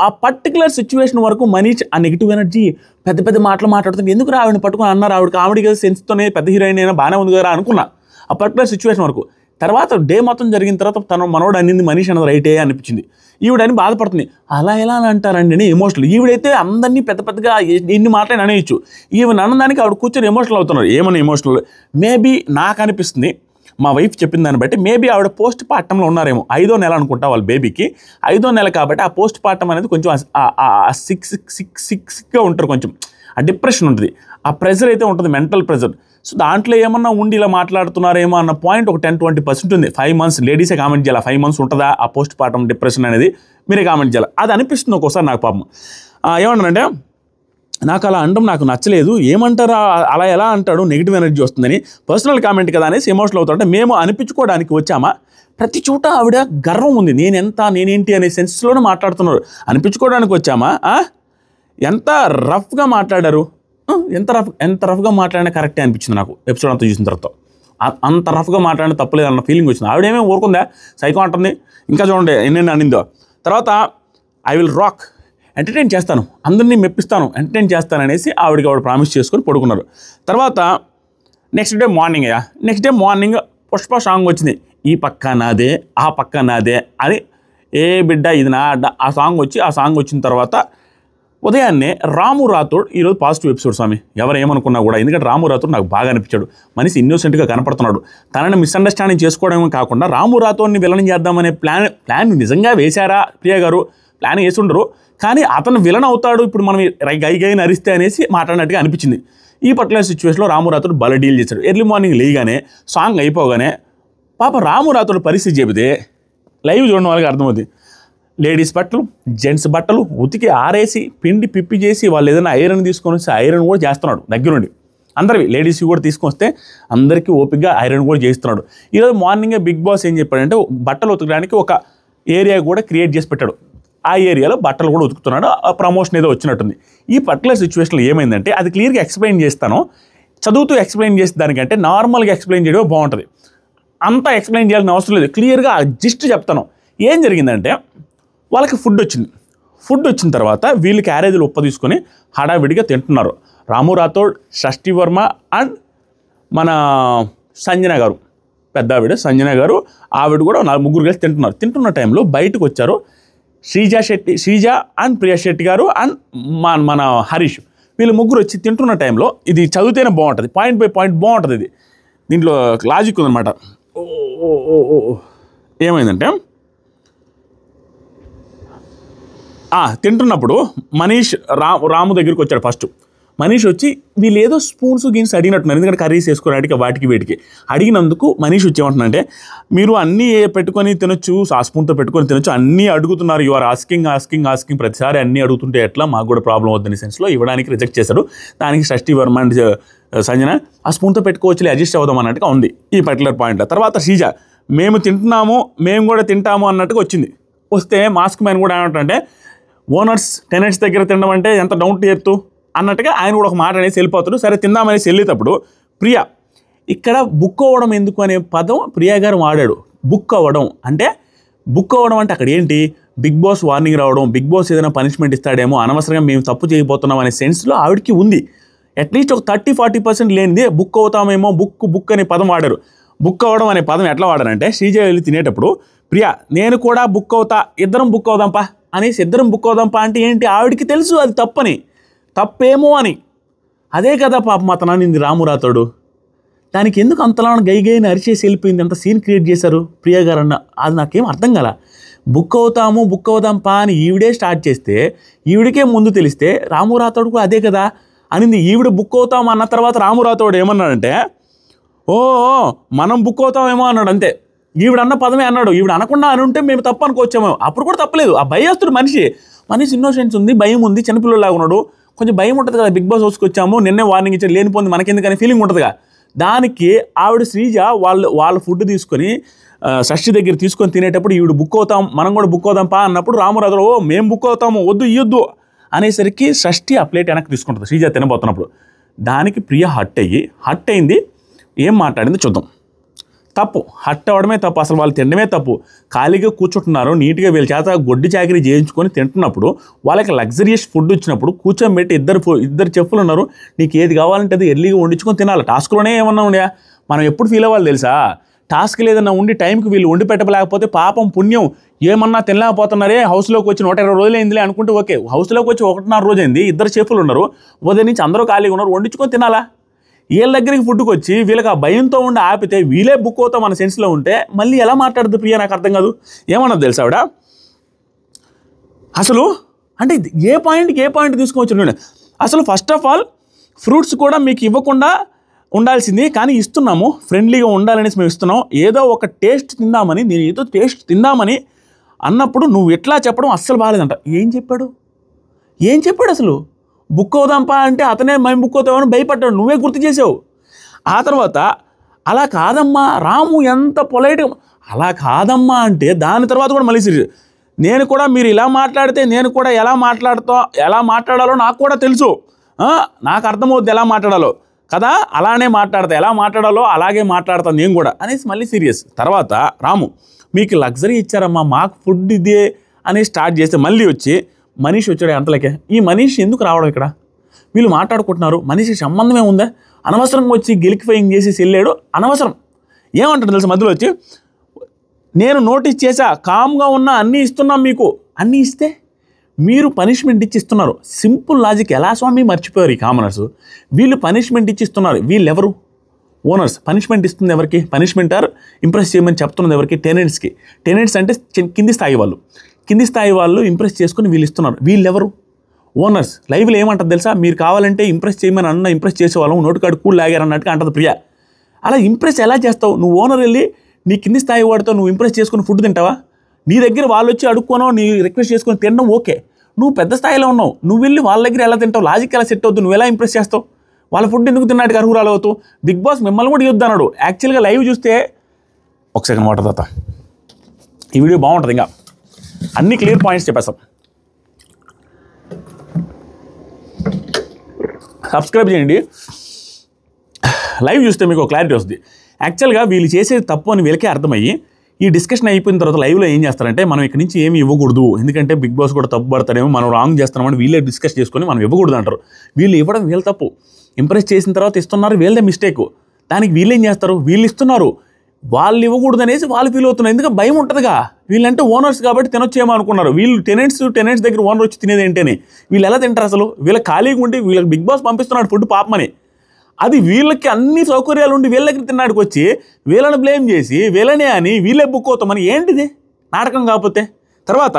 ఆ పర్టికులర్ సిచ్యువేషన్ వరకు మనీష్ ఆ నెగిటివ్ ఎనర్జీ పెద్ద మాటలు మాట్లాడుతుంది, ఎందుకు ఆవిడని పట్టుకుని అన్నారు, ఆవిడ కామెడీ కదా సెన్స్తోనే పెద్ద హీరోయిన్ అయినా బాగానే ఉంది కదా అనుకున్నా ఆ పర్టికులర్ సిచ్యువేషన్ వరకు. తర్వాత డే మొత్తం జరిగిన తర్వాత తన మనోడు అన్నింది మనీష్ అన్నది రైటే అనిపించింది. ఈవిడని బాధపడుతుంది, అలా ఎలా అని అంటారండి అని ఎమోషనల్. ఈవిడైతే అందరినీ పెద్ద పెద్దగా ఎన్ని మాటలు అనేయచ్చు, ఈవెన్ అన్నదానికి ఆవిడ కూర్చొని ఎమోషనల్ అవుతున్నారు. ఏమన్నా ఎమోషనల్ మేబీ నాకు అనిపిస్తుంది, మా వైఫ్ చెప్పిన దాన్ని బట్టి మేబీ ఆవిడ పోస్ట్ పార్టంలో ఉన్నారేమో. 5వ నెల అనుకుంటా వాళ్ళ బేబీకి, 5వ నెల కాబట్టి ఆ పోస్ట్ పార్టం అనేది కొంచెం సిక్స్గా ఉంటారు, కొంచెం ఆ డిప్రెషన్ ఉంటుంది, ఆ ప్రెజర్ అయితే ఉంటుంది, మెంటల్ ప్రెజర్. సో దాంట్లో ఏమన్నా ఉండి ఇలా మాట్లాడుతున్నారేమో అన్న పాయింట్ ఒక 10-20% ఉంది. 5 months లేడీసే కామెంట్ చేయాలి, 5 months ఉంటుందా ఆ పోస్ట్ పార్టం డిప్రెషన్ అనేది, మీరే కామెంట్ చేయాలి. అది అనిపిస్తుంది ఒక్కోసారి నాకు పాపం. ఏమన్నానంటే నాకు అలా అనడం నాకు నచ్చలేదు, ఏమంటారా అలా ఎలా అంటాడు, నెగిటివ్ ఎనర్జీ వస్తుందని, పర్సనల్ కామెంట్ కదా అనేసి ఎమోషనల్ అవుతారంటే మేము అనిపించుకోవడానికి వచ్చామా. ప్రతి చోట ఆవిడ గర్వం ఉంది, నేనేంటి అనే సెన్స్లోనే మాట్లాడుతున్నారు. అనిపించుకోవడానికి వచ్చామా, ఎంత రఫ్గా మాట్లాడారు, ఎంత రఫ్గా మాట్లాడినా కరెక్టే అనిపించింది నాకు ఎపిసోడ్ అంతా చూసిన తర్వాత. అంత రఫ్గా మాట్లాడిన తప్పలేదు అన్న ఫీలింగ్ వచ్చింది. ఆవిడేమీ ఊరుకుందా, సైకో అంటుంది. ఇంకా చూడండి ఎన్నెన్ని అనిందో. తర్వాత ఐ విల్ రాక్, ఎంటర్టైన్ చేస్తాను, అందరినీ మెప్పిస్తాను, ఎంటర్టైన్ చేస్తాను అనేసి ఆవిడ ప్రామిస్ చేసుకొని పడుకున్నారు. తర్వాత next day morning Pushpa song వచ్చింది, ఈ పక్క నాదే ఆ పక్క నాదే అని, ఏ బిడ్డ ఇది నా అడ్డ ఆ సాంగ్ వచ్చిన తర్వాత ఉదయాన్నే రాము రాథోడ్ ఈరోజు పాజిటివ్ ఎపిసోడ్ స్వామి, ఎవరు ఏమనుకున్నా కూడా. ఎందుకంటే రాము రాథోడ్ నాకు బాగా అనిపించాడు, మనిషి ఇన్నోసెంట్గా కనపడుతున్నాడు. తనని మిస్అండర్స్టాండింగ్ చేసుకోవడమే కాకుండా రాము రాథోడ్ని విలన్ చేద్దామనే ప్లాన్ నిజంగా వేశారా ప్రియ గారు, ప్లాన్ వేసి ఉండరు, కానీ అతను విలన్ అవుతాడు ఇప్పుడు మనం గైని అరిస్తే అనేసి మాట్లాడినట్టుగా అనిపించింది. ఈ పర్టికులర్ సిచ్యువేషన్లో రాము రాథోడ్ బల డీల్ చేశాడు. ఎర్లీ మార్నింగ్ లేయగానే సాంగ్ అయిపోగానే పాప రాము రాథోడ్ పరిస్థితి చెబితే లైవ్ చూడడం వాళ్ళకి అర్థమవుతుంది. లేడీస్ బట్టలు, జెంట్స్ బట్టలు ఉతికి ఆరేసి పిండి పిప్పి చేసి వాళ్ళు ఏదైనా ఐరన్ తీసుకొని వస్తే ఐరన్ కూడా చేస్తున్నాడు దగ్గరుండి. అందరివి లేడీస్ కూడా తీసుకొని వస్తే అందరికీ ఓపికగా ఐరన్ కూడా చేస్తున్నాడు. ఈరోజు మార్నింగే బిగ్ బాస్ ఏం చెప్పాడంటే బట్టలు ఉతకడానికి ఒక ఏరియా కూడా క్రియేట్ చేసి పెట్టాడు. ఆ ఏరియాలో బట్టలు కూడా ఉతుకుతున్నాడు. ఆ ప్రమోషన్ ఏదో వచ్చినట్టుంది. ఈ పర్టికులర్ సిచ్యువేషన్లో ఏమైందంటే అది క్లియర్గా ఎక్స్ప్లెయిన్ చేస్తాను. చదువుతూ ఎక్స్ప్లెయిన్ చేసే దానికంటే నార్మల్గా ఎక్స్ప్లెయిన్ చేయడం బాగుంటుంది. అంతా ఎక్స్ప్లెయిన్ చేయాల్సిన అవసరం లేదు, క్లియర్గా జస్ట్ చెప్తాను. ఏం జరిగిందంటే వాళ్ళకి ఫుడ్ వచ్చిన తర్వాత వీళ్ళు క్యారేజీలు తీసుకొని హడావిడిగా తింటున్నారు. రాము రాథోడ్, షష్ఠి వర్మ అండ్ మన సంజన గారు, పెద్ద ఆవిడ సంజన గారు, ఆవిడ కూడా 4 కలిసి తింటున్నారు. తింటున్న టైంలో బయటకు వచ్చారు శ్రీజ అండ్ ప్రియా శెట్టి గారు అండ్ మన హరీష్. వీళ్ళు 3 వచ్చి తింటున్న టైంలో, ఇది చదివితేనే బాగుంటుంది, పాయింట్ బై పాయింట్ బాగుంటుంది. ఇది దీంట్లో లాజిక్ ఉందన్నమాట. ఏమైందంటే తింటున్నప్పుడు మనీష్ రాము దగ్గరికి వచ్చాడు. ఫస్ట్ మనీష్ వచ్చి వీళ్ళు ఏదో స్పూన్స్ గిన్స్ అడిగినట్టున్నారు, ఎందుకంటే కర్రీస్ వేసుకోవడానికి వాటికి వీటికి అడిగినందుకు మనీష్ వచ్చి ఏమంటున్నారంటే మీరు అన్నీ పెట్టుకొని తినొచ్చు, ఆ స్పూన్తో పెట్టుకొని తినొచ్చు, అన్నీ అడుగుతున్నారు, యు ఆర్ ఆస్కింగ్ ప్రతిసారి అన్నీ అడుగుతుంటే ఎట్లా, మాకు కూడా ప్రాబ్లం వద్దని సెన్స్లో ఇవ్వడానికి రిజెక్ట్ చేశాడు. దానికి షష్ఠి వర్మ అండ్ సంజన ఆ స్పూన్తో పెట్టుకోవచ్చులే, అడ్జస్ట్ అవుదాం అన్నట్టుగా ఉంది ఈ పర్టికులర్ పాయింట్లో. తర్వాత శ్రీజ మేము తింటున్నాము, మేము కూడా తింటాము అన్నట్టుగా వచ్చింది. వస్తే మాస్క్ మ్యాన్ కూడా ఏమంటే ఓనర్స్ టెనెంట్స్ దగ్గర తినడం అంటే ఎంత డౌన్ టు ఎర్త్ అన్నట్టుగా ఆయన కూడా ఒక మాట అనేసి వెళ్ళిపోతాడు. సరే తిందామనేసి వెళ్ళేటప్పుడు ప్రియా ఇక్కడ బుక్ అవ్వడం ఎందుకు అనే పదం ప్రియా గారు వాడాడు. బుక్ అవ్వడం అంటే అక్కడ ఏంటి, బిగ్ బాస్ వార్నింగ్ రావడం, బిగ్ బాస్ ఏదైనా పనిష్మెంట్ ఇస్తాడేమో, అనవసరంగా మేము తప్పు చేయబోతున్నాం అనే సెన్స్లో ఆవిడకి ఉంది. అట్లీస్ట్ ఒక 30-40% లేనిది బుక్ అవుతామేమో, బుక్ అనే పదం వాడారు. బుక్ అవ్వడం అనే పదం ఎట్లా వాడారంటే శ్రీజ వెళ్ళి తినేటప్పుడు ప్రియా నేను కూడా బుక్ అవుతా, ఇద్దరం బుక్ అవుదాంపా అనేసి, ఇద్దరం బుక్ అవుదాంపా అంటే ఏంటి, ఆవిడకి తెలుసు అది తప్పేమో అని. అదే కదా పాపం అతనింది రాము రాథోడ్. దానికి ఎందుకు అంతలా గైని అరిచేసి వెళ్ళిపోయింది, అంత సీన్ క్రియేట్ చేశారు ప్రియా గారు అన్న, అది నాకేం అర్థం కాల. బుక్ అవుదాంపా అని ఈవిడే స్టార్ట్ చేస్తే, ఈవిడికే ముందు తెలిస్తే రాము రాథోడ్ కూడా అదే కదా అనింది. ఈవిడ బుక్ అవుతాం అన్న తర్వాత రాము రాథోడ్ ఏమన్నాడంటే మనం బుక్ అవుతామేమో అన్నాడు. అంతే, ఈవిడన్న పదమే అన్నాడు. ఈవిడ అనకుండా అని ఉంటే మేము తప్పు అనుకోవచ్చామో, అప్పుడు కూడా తప్పలేదు. ఆ భయస్తుడు మనిషి ఇన్నోసెన్స్ ఉంది, భయం ఉంది, చిన్నపిల్లలాగా ఉన్నాడు, కొంచెం భయం ఉంటుంది కదా. బిగ్ బాస్ హౌస్కి వచ్చాము, నిన్నే వార్నింగ్ ఇచ్చారు, లేనిపోయింది మనకెందుకని ఫీలింగ్ ఉంటుందిగా. దానికి ఆవిడ శ్రీజ వాళ్ళ ఫుడ్ తీసుకొని షష్ఠి దగ్గర తీసుకొని తినేటప్పుడు ఈవిడ బుక్ అవుతాం, మనం కూడా బుక్ అవుతాంపా అన్నప్పుడు రాము రాథోడ్ మేము బుక్ అవుతాము, వద్దు ఇయ్యొద్దు అనేసరికి షష్ఠి ఆ ప్లేట్ వెనక్కి తీసుకుంటుంది శ్రీజ తినబోతున్నప్పుడు. దానికి ప్రియ హట్ అయింది. ఏం మాట్లాడింది చూద్దాం. తప్పు, హట్ అవ్వడమే తప్పు, అసలు వాళ్ళు తినడమే తప్పు. ఖాళీగా కూర్చుంటున్నారు, నీట్గా వీళ్ళ చేత గొడ్డి చాకరీ చేయించుకొని తింటున్నప్పుడు, వాళ్ళకి లగ్జరియస్ ఫుడ్ వచ్చినప్పుడు కూర్చోబెట్టి ఇద్దరు చెఫ్లు ఉన్నారు, నీకు ఏది కావాలంటే అది ఎర్లీగా వండించుకొని తినాలి. టాస్క్లోనే ఏమన్నా ఉన్నాయా, మనం ఎప్పుడు ఫీల్ అవ్వాలి తెలుసా, టాస్క్ ఏదైనా ఉండి టైంకి వీళ్ళు వండి పెట్టలేకపోతే పాపం పుణ్యం ఏమన్నా తినలేకపోతున్నారే, హౌస్లోకి వచ్చి 120 రోజులు అయిందిలే అనుకుంటే ఓకే, హౌస్లోకి వచ్చి 1.5 రోజు అయింది, 2 చెఫ్లు ఉన్నారు, ఉదయం నుంచి అందరూ ఖాళీగా ఉన్నారు, వండించుకొని తినాలా? వీళ్ళ దగ్గరికి ఫుడ్కి వచ్చి వీళ్ళకి ఆ భయంతో ఉండి ఆపితే వీళ్ళే బుక్ అవుతాం మన సెన్స్లో ఉంటే మళ్ళీ ఎలా మాట్లాడుతుంది ప్రియా? నాకు అర్థం కాదు. ఏమన్నది తెలుసా ఆవిడ? అసలు అంటే ఏ పాయింట్ తీసుకోవచ్చు నేను? అసలు ఫస్ట్ ఆఫ్ ఆల్ ఫ్రూట్స్ కూడా మీకు ఇవ్వకుండా ఉండాల్సింది, కానీ ఇస్తున్నాము, ఫ్రెండ్లీగా ఉండాలనేసి మేము ఇస్తున్నాం. ఏదో ఒక టేస్ట్ తిందామని, నేను ఏదో టేస్ట్ తిందామని అన్నప్పుడు నువ్వు ఎట్లా చెప్పడం అస్సలు బాగాలేదంట. ఏం చెప్పాడు అసలు? బుక్ అవుదాంపా అంటే అతనే మేము బుక్ అవుతామని భయపడ్డాడు, నువ్వే గుర్తు చేసావు. ఆ తర్వాత అలా కాదమ్మా, రాము ఎంత పొలైట్గా, అలా కాదమ్మా అంటే దాని తర్వాత కూడా మళ్ళీ సీరియస్. నేను కూడా మీరు ఇలా మాట్లాడితే నేను కూడా ఎలా మాట్లాడాలో నాకు కూడా తెలుసు, నాకు అర్థమవుద్ది ఎలా మాట్లాడాలో కదా, అలానే మాట్లాడతా, ఎలా మాట్లాడాలో అలాగే మాట్లాడతాను నేను కూడా అనేసి మళ్ళీ సీరియస్. తర్వాత రాము మీకు లగ్జరీ ఇచ్చారమ్మా, మాకు ఫుడ్ ఇదే అని స్టార్ట్ చేస్తే మళ్ళీ వచ్చి మనీష్ వచ్చాడు అంతలకే. ఈ మనీష్ ఎందుకు రావడం ఇక్కడ? వీళ్ళు మాట్లాడుకుంటున్నారు, మనిషికి సంబంధమే ఉందా? అనవసరంగా వచ్చి గిలికిఫైయింగ్ చేసి వెళ్ళాడు, అనవసరం. ఏమంటాడు తెలుసు మధ్యలో వచ్చి, నేను నోటీస్ చేశా, కామ్గా ఉన్నా, అన్నీ ఇస్తున్నాం మీకు, అన్నీ ఇస్తే మీరు పనిష్మెంట్ ఇచ్చి ఇస్తున్నారు. సింపుల్ లాజిక్ ఎలా స్వామి మర్చిపోయారు ఈ కామనర్స్? వీళ్ళు పనిష్మెంట్ ఇచ్చి ఇస్తున్నారు, వీళ్ళెవరు? ఓనర్స్. పనిష్మెంట్ ఇస్తుంది ఎవరికి? పనిష్మెంట్ ఆర్ ఇంప్రెస్ చేయమని చెప్తున్నది ఎవరికి? టెనెంట్స్కి. టెనెంట్స్ అంటే కింది స్థాయి వాళ్ళు ఇంప్రెస్ చేసుకుని వీళ్ళు ఇస్తున్నారు. వీళ్ళెవరు? ఓనర్స్. లైవ్లో ఏమంటుంది తెలుసా? మీరు కావాలంటే ఇంప్రెస్ చేయమని ఇంప్రెస్ చేసేవాళ్ళం, నోటికాడు కూల్ లాగారు అన్నట్టుగా అంటది ప్రియా. అలా ఇంప్రెస్ ఎలా చేస్తావు? నువ్వు ఓనర్ వెళ్ళి నీ కింది స్థాయి వాడితో నువ్వు ఇంప్రెస్ చేసుకుని ఫుడ్ తింటావా? నీ దగ్గర వాళ్ళు వచ్చి అడుక్కోనో నీ రిక్వెస్ట్ చేసుకొని తినడం ఓకే, నువ్వు పెద్ద స్థాయిలో ఉన్నావు, నువ్వు వెళ్ళి వాళ్ళ దగ్గర ఎలా తింటావు? లాజిక్ ఎలా సెట్ అవుతుంది? నువ్వు ఎలా ఇంప్రెస్ చేస్తావు? వాళ్ళ ఫుడ్ ఎందుకు తిన్నాడు అర్హురాలు అవుతావు? బిగ్ బాస్ మిమ్మల్ని కూడా యుద్ధం అన్నాడు. యాక్చువల్గా లైవ్ చూస్తే ఒక సెకండ్ వాటర్ తాత, ఈ వీడియో బాగుంటుంది, ఇంకా అన్ని క్లియర్ పాయింట్స్ చెప్పేస్తాం. సబ్స్క్రైబ్ చేయండి, లైవ్ చూస్తే మీకు క్లారిటీ వస్తుంది. యాక్చువల్గా వీళ్ళు చేసేది తప్పు అని వీళ్ళకే అర్థమయ్యి ఈ డిస్కషన్ అయిపోయిన తర్వాత లైవ్లో ఏం చేస్తారంటే, మనం ఇక్కడ నుంచి ఏమి ఇవ్వకూడదు, ఎందుకంటే బిగ్ బాస్ కూడా తప్పు పడతాడేమో, మనం రాంగ్ చేస్తున్నామని వీళ్ళే డిస్కస్ చేసుకొని మనం ఇవ్వకూడదు అంటారు. వీళ్ళు ఇవ్వడం వీళ్ళ తప్పు, ఇంప్రెస్ చేసిన తర్వాత ఇస్తున్నారు, వీళ్ళదే మిస్టేక్. దానికి వీళ్ళు ఏం చేస్తారు? వీళ్ళు ఇస్తున్నారు, వాళ్ళు ఇవ్వకూడదు అనేసి వాళ్ళు ఫీల్ అవుతున్నారు. ఎందుకంటే భయం ఉంటుందిగా, వీళ్ళంటే ఓనర్స్ కాబట్టి తినొచ్చేమో అనుకున్నారు. వీళ్ళు టెనెంట్స్ దగ్గర ఓనర్ వచ్చి తినేది ఏంటని, వీళ్ళు ఎలా తింటారు అసలు? వీళ్ళ ఖాళీగా ఉండి వీళ్ళకి బిగ్ బాస్ పంపిస్తున్నాడు ఫుడ్ పాపమని, అది వీళ్ళకి అన్ని సౌకర్యాలు ఉండి వీళ్ళ దగ్గర తిన్నాడికి వచ్చి వీళ్ళని బ్లేమ్ చేసి వీళ్ళనే అని వీళ్ళే బుక్ అవుతామని, ఏంటిది నాటకం కాకపోతే? తర్వాత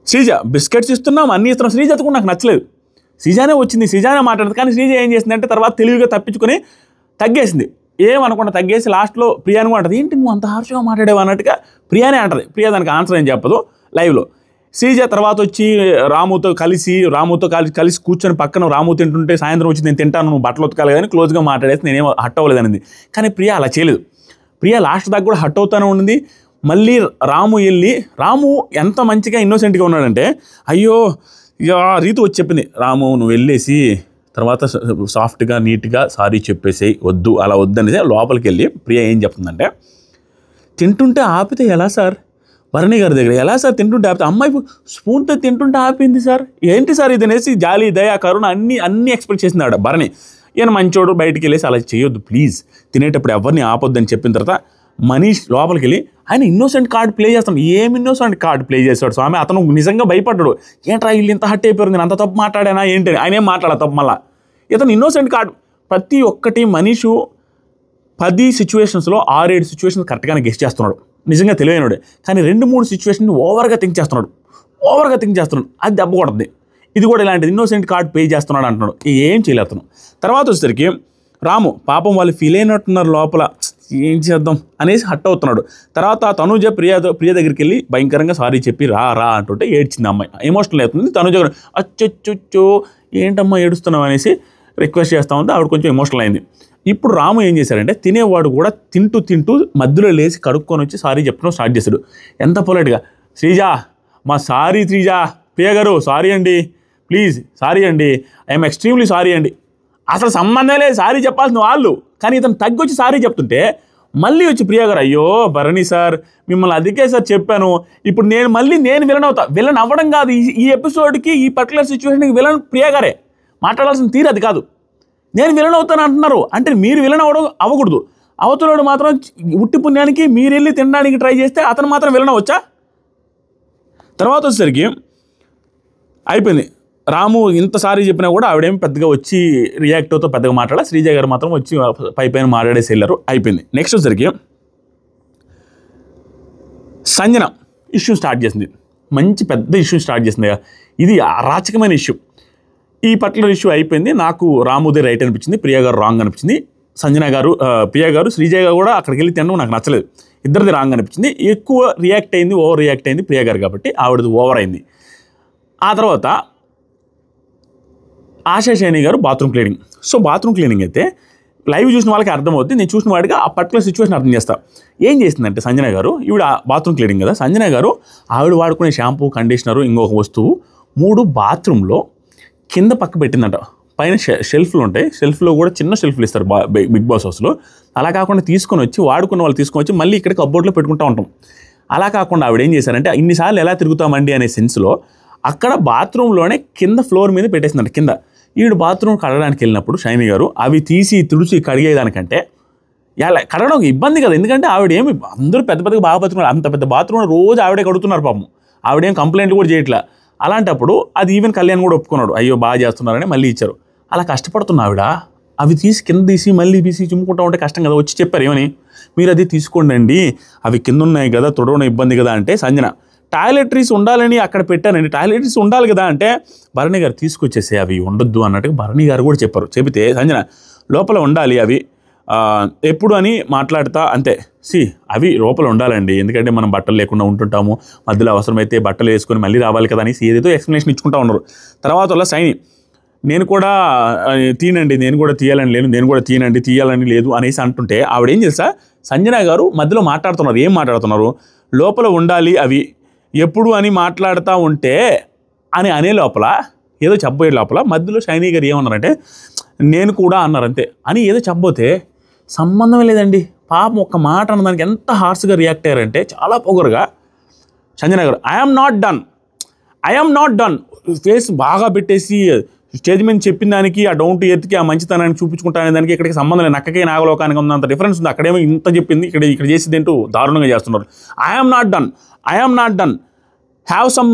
శ్రీజ బిస్కెట్స్ ఇస్తున్నాం, అన్నీ ఇస్తున్నాం. శ్రీజ కూడా నాకు నచ్చలేదు, శ్రీజానే వచ్చింది, శ్రీజానే మాట్లాడదు. కానీ శ్రీజ ఏం చేసిందంటే తర్వాత తెలివిగా తప్పించుకొని తగ్గేసింది, ఏమనుకుంటా తగ్గేసి లాస్ట్లో ప్రియాని కూడా అంటది, ఏంటి నువ్వు అంత హార్ష్గా మాట్లాడేవా అన్నట్టుగా ప్రియానే అంటది. ప్రియా దానికి ఆన్సర్ ఏం చెప్పదు లైవ్లో. శ్రీజ తర్వాత వచ్చి రాముతో కలిసి కూర్చొని పక్కన రాము తింటుంటే సాయంత్రం వచ్చి నేను తింటాను, నువ్వు బట్టలు ఉతకాలి కానీ క్లోజ్గా మాట్లాడేసి నేనేం హట్ అవ్వలేదు అనేది. కానీ ప్రియా అలా చేయలేదు. ప్రియా లాస్ట్ దాకా కూడా హట్ అవుతానే ఉండింది. మళ్ళీ రాము ఎంత మంచిగా ఇన్నోసెంట్గా ఉన్నాడంటే, అయ్యో రీతు వచ్చి చెప్పింది, రాము నువ్వు వెళ్ళేసి తర్వాత సాఫ్ట్గా నీట్గా సారీ చెప్పేసేయి, వద్దు అలా వద్దనేసి లోపలికి వెళ్ళి ప్రియా ఏం చెప్తుందంటే, తింటుంటే ఆపితే ఎలా సార్? భరణి గారి దగ్గర ఎలా సార్ తింటుంటే ఆపితే? అమ్మాయి స్పూన్తో తింటుంటే ఆపింది సార్, ఏంటి సార్ ఇది అనేసి జాలి దయా కరుణ అన్నీ ఎక్స్పెక్ట్ చేసింది ఆవిడ భరణి. ఈయన మంచోడు, బయటికి వెళ్ళేసి అలా చేయొద్దు ప్లీజ్, తినేటప్పుడు ఎవరిని ఆపొద్దని చెప్పిన తర్వాత మనీష్ లోపలికి వెళ్ళి ఆయన ఇన్నోసెంట్ కార్డ్ ప్లే చేస్తాడు. ఏం ఇన్నోసెంట్ కార్డ్ ప్లే చేస్తాడు స్వామి? అతను నిజంగా భయపడ్డాడు, ఏంట్రా వీళ్ళు ఇంత హట్ అయిపోయారు, నేను అంత తప్పు మాట్లాడానా ఏంటి? ఆయన ఏం మాట్లాడాలి తప్పు? మళ్ళీ ఇతను ఇన్నోసెంట్ కార్డ్ ప్రతి ఒక్కటి మనీషు 10 సిచ్యువేషన్స్లో 6-7 సిచ్యువేషన్స్ కరెక్ట్గానే గెస్ట్ చేస్తున్నాడు, నిజంగా తెలివైనడే. కానీ 2-3 సిచ్యువేషన్ ఓవర్గా థింక్ చేస్తున్నాడు, అది దెబ్బ కొడుతుంది. ఇది కూడా ఇలాంటిది, ఇన్నోసెంట్ కార్డ్ పే చేస్తున్నాడు అంటున్నాడు, ఏం చేయలేతున్నాడు. తర్వాత వచ్చేసరికి రాము పాపం వాళ్ళు ఫీల్ అయినట్టున్నారు లోపల, ఏం చేద్దాం అనేసి హట్ అవుతున్నాడు. తర్వాత తనుజ ప్రియ దగ్గరికి వెళ్ళి భయంకరంగా సారీ చెప్పి రా అంటుంటే ఏడ్చింది అమ్మాయి, ఎమోషనల్ అవుతుంది. తనుజ అచ్చొచ్చో ఏంటమ్మా ఏడుస్తున్నావు అనేసి రిక్వెస్ట్ చేస్తూ ఉంది, ఆవిడ కొంచెం ఎమోషనల్ అయింది. ఇప్పుడు రాము ఏం చేశారంటే, తినేవాడు కూడా తింటూ మధ్యలో లేచి కడుక్కొని వచ్చి సారీ చెప్పడం స్టార్ట్ చేశాడు. ఎంత పొలైట్గా, శ్రీజ శ్రీజ ప్రియ గారు సారీ అండి, ప్లీజ్ సారీ అండి, ఐఎమ్ ఎక్స్ట్రీమ్లీ సారీ అండి. అసలు సంబంధం లేదు సారీ చెప్పాల్సిన వాళ్ళు, కానీ ఇతను తగ్గొచ్చి సారీ చెప్తుంటే మళ్ళీ వచ్చి ప్రియ గారు, అయ్యో భరణి సార్ మిమ్మల్ని అదికే సార్ చెప్పాను, ఇప్పుడు నేను విలన్ అవుతా. విలన్ అవ్వడం కాదు, ఈ ఎపిసోడ్కి ఈ పర్టికులర్ సిచ్యువేషన్కి విలన్ ప్రియ గారే, మాట్లాడాల్సిన తీరు అది కాదు. నేను విలన్ అవుతాను అంటున్నారు అంటే మీరు విలన్ అవ్వకూడదు. అవతలోడు మాత్రం ఉట్టి పుణ్యానికి మీరు వెళ్ళి తినడానికి ట్రై చేస్తే అతను మాత్రం వెళ్ళనవచ్చా? తర్వాత వచ్చేసరికి అయిపోయింది. రాము ఇంతసారి చెప్పినా కూడా ఆవిడేమి పెద్దగా వచ్చి రియాక్ట్ అవుతూ పెద్దగా మాట్లాడాలి. శ్రీజ గారు మాత్రం వచ్చి పైన మాట్లాడేసి వెళ్ళారు. అయిపోయింది. నెక్స్ట్ వచ్చేసరికి సంజన ఇష్యూ స్టార్ట్ చేసింది. మంచి పెద్ద ఇష్యూ స్టార్ట్ చేసింది. ఇది అరాచకమైన ఇష్యూ. ఈ పర్టికులర్ ఇష్యూ అయిపోయింది. నాకు రాముదే రైట్ అనిపించింది, ప్రియా గారు రాంగ్ అనిపించింది. సంజన గారు ప్రియా గారు శ్రీజ గారు కూడా అక్కడికి వెళ్ళి తినడం నాకు నచ్చలేదు. ఇద్దరిది రాంగ్ అనిపించింది. ఎక్కువ రియాక్ట్ అయింది, ఓవర్ రియాక్ట్ అయింది ప్రియా గారు కాబట్టి ఆవిడది ఓవర్ అయింది. ఆ తర్వాత ఆశా శైని గారు bathroom cleaning. So bathroom cleaning అయితే లైవ్ చూసిన వాళ్ళకి అర్థమవుతుంది. నేను చూసిన వాడిగా ఆ పర్టికులర్ సిచ్యువేషన్ అర్థం చేస్తా. ఏం చేసిందంటే సంజన గారు, ఈవిడ బాత్రూమ్ క్లీనింగ్ కదా, సంజన గారు ఆవిడ వాడుకునే షాంపూ, కండిషనరు, ఇంకొక వస్తువు 3 బాత్రూంలో కింద పక్క పెట్టిందంట. పైన షెల్ఫ్లు ఉంటాయి, షెల్ఫ్లో కూడా చిన్న షెల్ఫ్లు ఇస్తారు బిగ్ బాస్ హౌస్లో. అలా కాకుండా తీసుకొని వచ్చి వాడుకున్న వాళ్ళు తీసుకొని వచ్చి మళ్ళీ ఇక్కడ కబోర్డ్లో పెట్టుకుంటూ ఉంటాం. అలా కాకుండా ఆవిడ ఏం చేశారంటే ఇన్నిసార్లు ఎలా తిరుగుతామండి అనే సెన్స్లో అక్కడ బాత్రూంలోనే కింద ఫ్లోర్ మీద పెట్టేసిందంట. కింద ఈవిడ బాత్రూమ్ కడగడానికి వెళ్ళినప్పుడు షైని గారు అవి తీసి తుడిచి కడిగేదానికంటే ఎలా కడగడం ఇబ్బంది కదా. ఎందుకంటే ఆవిడ ఏమి అందరూ పెద్ద పెద్దగా బాగా బతుకున్నారు, అంత పెద్ద బాత్రూమ్ రోజు ఆవిడే కడుగుతున్నారు పాపం. ఆవిడేం కంప్లైంట్ కూడా చేయట్లా. అలాంటప్పుడు అది ఈవెన్ కళ్యాణ్ కూడా ఒప్పుకున్నాడు, అయ్యో బాగా చేస్తున్నారని మళ్ళీ ఇచ్చారు. అలా కష్టపడుతున్న ఆవిడ అవి తీసి కింద తీసి మళ్ళీ తీసి చిమ్ముకుంటా ఉంటే కష్టం కదా. వచ్చి చెప్పారు ఏమని, మీరు అది తీసుకోండి, అవి కింద ఉన్నాయి కదా, తొడవడం ఇబ్బంది కదా అంటే సంజన టాయిలెటరీస్ ఉండాలని అక్కడ పెట్టానండి, టాయిలెటరీస్ ఉండాలి కదా అంటే భరణి గారు తీసుకొచ్చేసి అవి ఉండొద్దు అన్నట్టుగా భరణి గారు కూడా చెప్పారు. చెబితే సంజన లోపల ఉండాలి అవి ఎప్పుడు అని మాట్లాడతా అంతే. అవి లోపల ఉండాలండి, ఎందుకంటే మనం బట్టలు లేకుండా ఉంటుంటాము, మధ్యలో అవసరమైతే బట్టలు వేసుకొని మళ్ళీ రావాలి కదా అని ఏదేదో ఎక్స్ప్లెనేషన్ ఇచ్చుకుంటా ఉన్నారు. తర్వాత వల్ల సైని నేను కూడా తీనండి, నేను కూడా తీయాలని లేదు, నేను కూడా తీయాలని లేదు అనేసి అంటుంటే ఆవిడ ఏం చేస్తా సంజన గారు మధ్యలో మాట్లాడుతున్నారు. ఏం మాట్లాడుతున్నారు, లోపల ఉండాలి అవి ఎప్పుడు అని మాట్లాడుతూ ఉంటే అనే లోపల ఏదో చెప్పబోయే లోపల మధ్యలో షైనీ గారు ఏమన్నారంటే నేను కూడా అన్నారు అంతే అని ఏదో చెప్పబోతే సంబంధం లేదండి. పాపం ఒక్క మాట అన్నదానికి ఎంత హార్ష్గా రియాక్ట్ అయ్యారంటే చాలా పొగరుగా సంజన గారు ఐఎమ్ నాట్ డన్ ఫేస్ బాగా పెట్టేసి స్టేజ్ మీద చెప్పిన దానికి ఆ డౌన్ టు ఎర్త్కి ఆ మంచితనాన్ని చూపించుకుంటానే దానికి ఇక్కడికి సంబంధం లేదు, నక్కకే నాగలోకానికి ఉన్నంత డిఫరెన్స్ ఉంది. అక్కడేమో ఇంత చెప్పింది, ఇక్కడ చేసేది ఏంటో దారుణంగా చేస్తున్నారు. I'm not done have some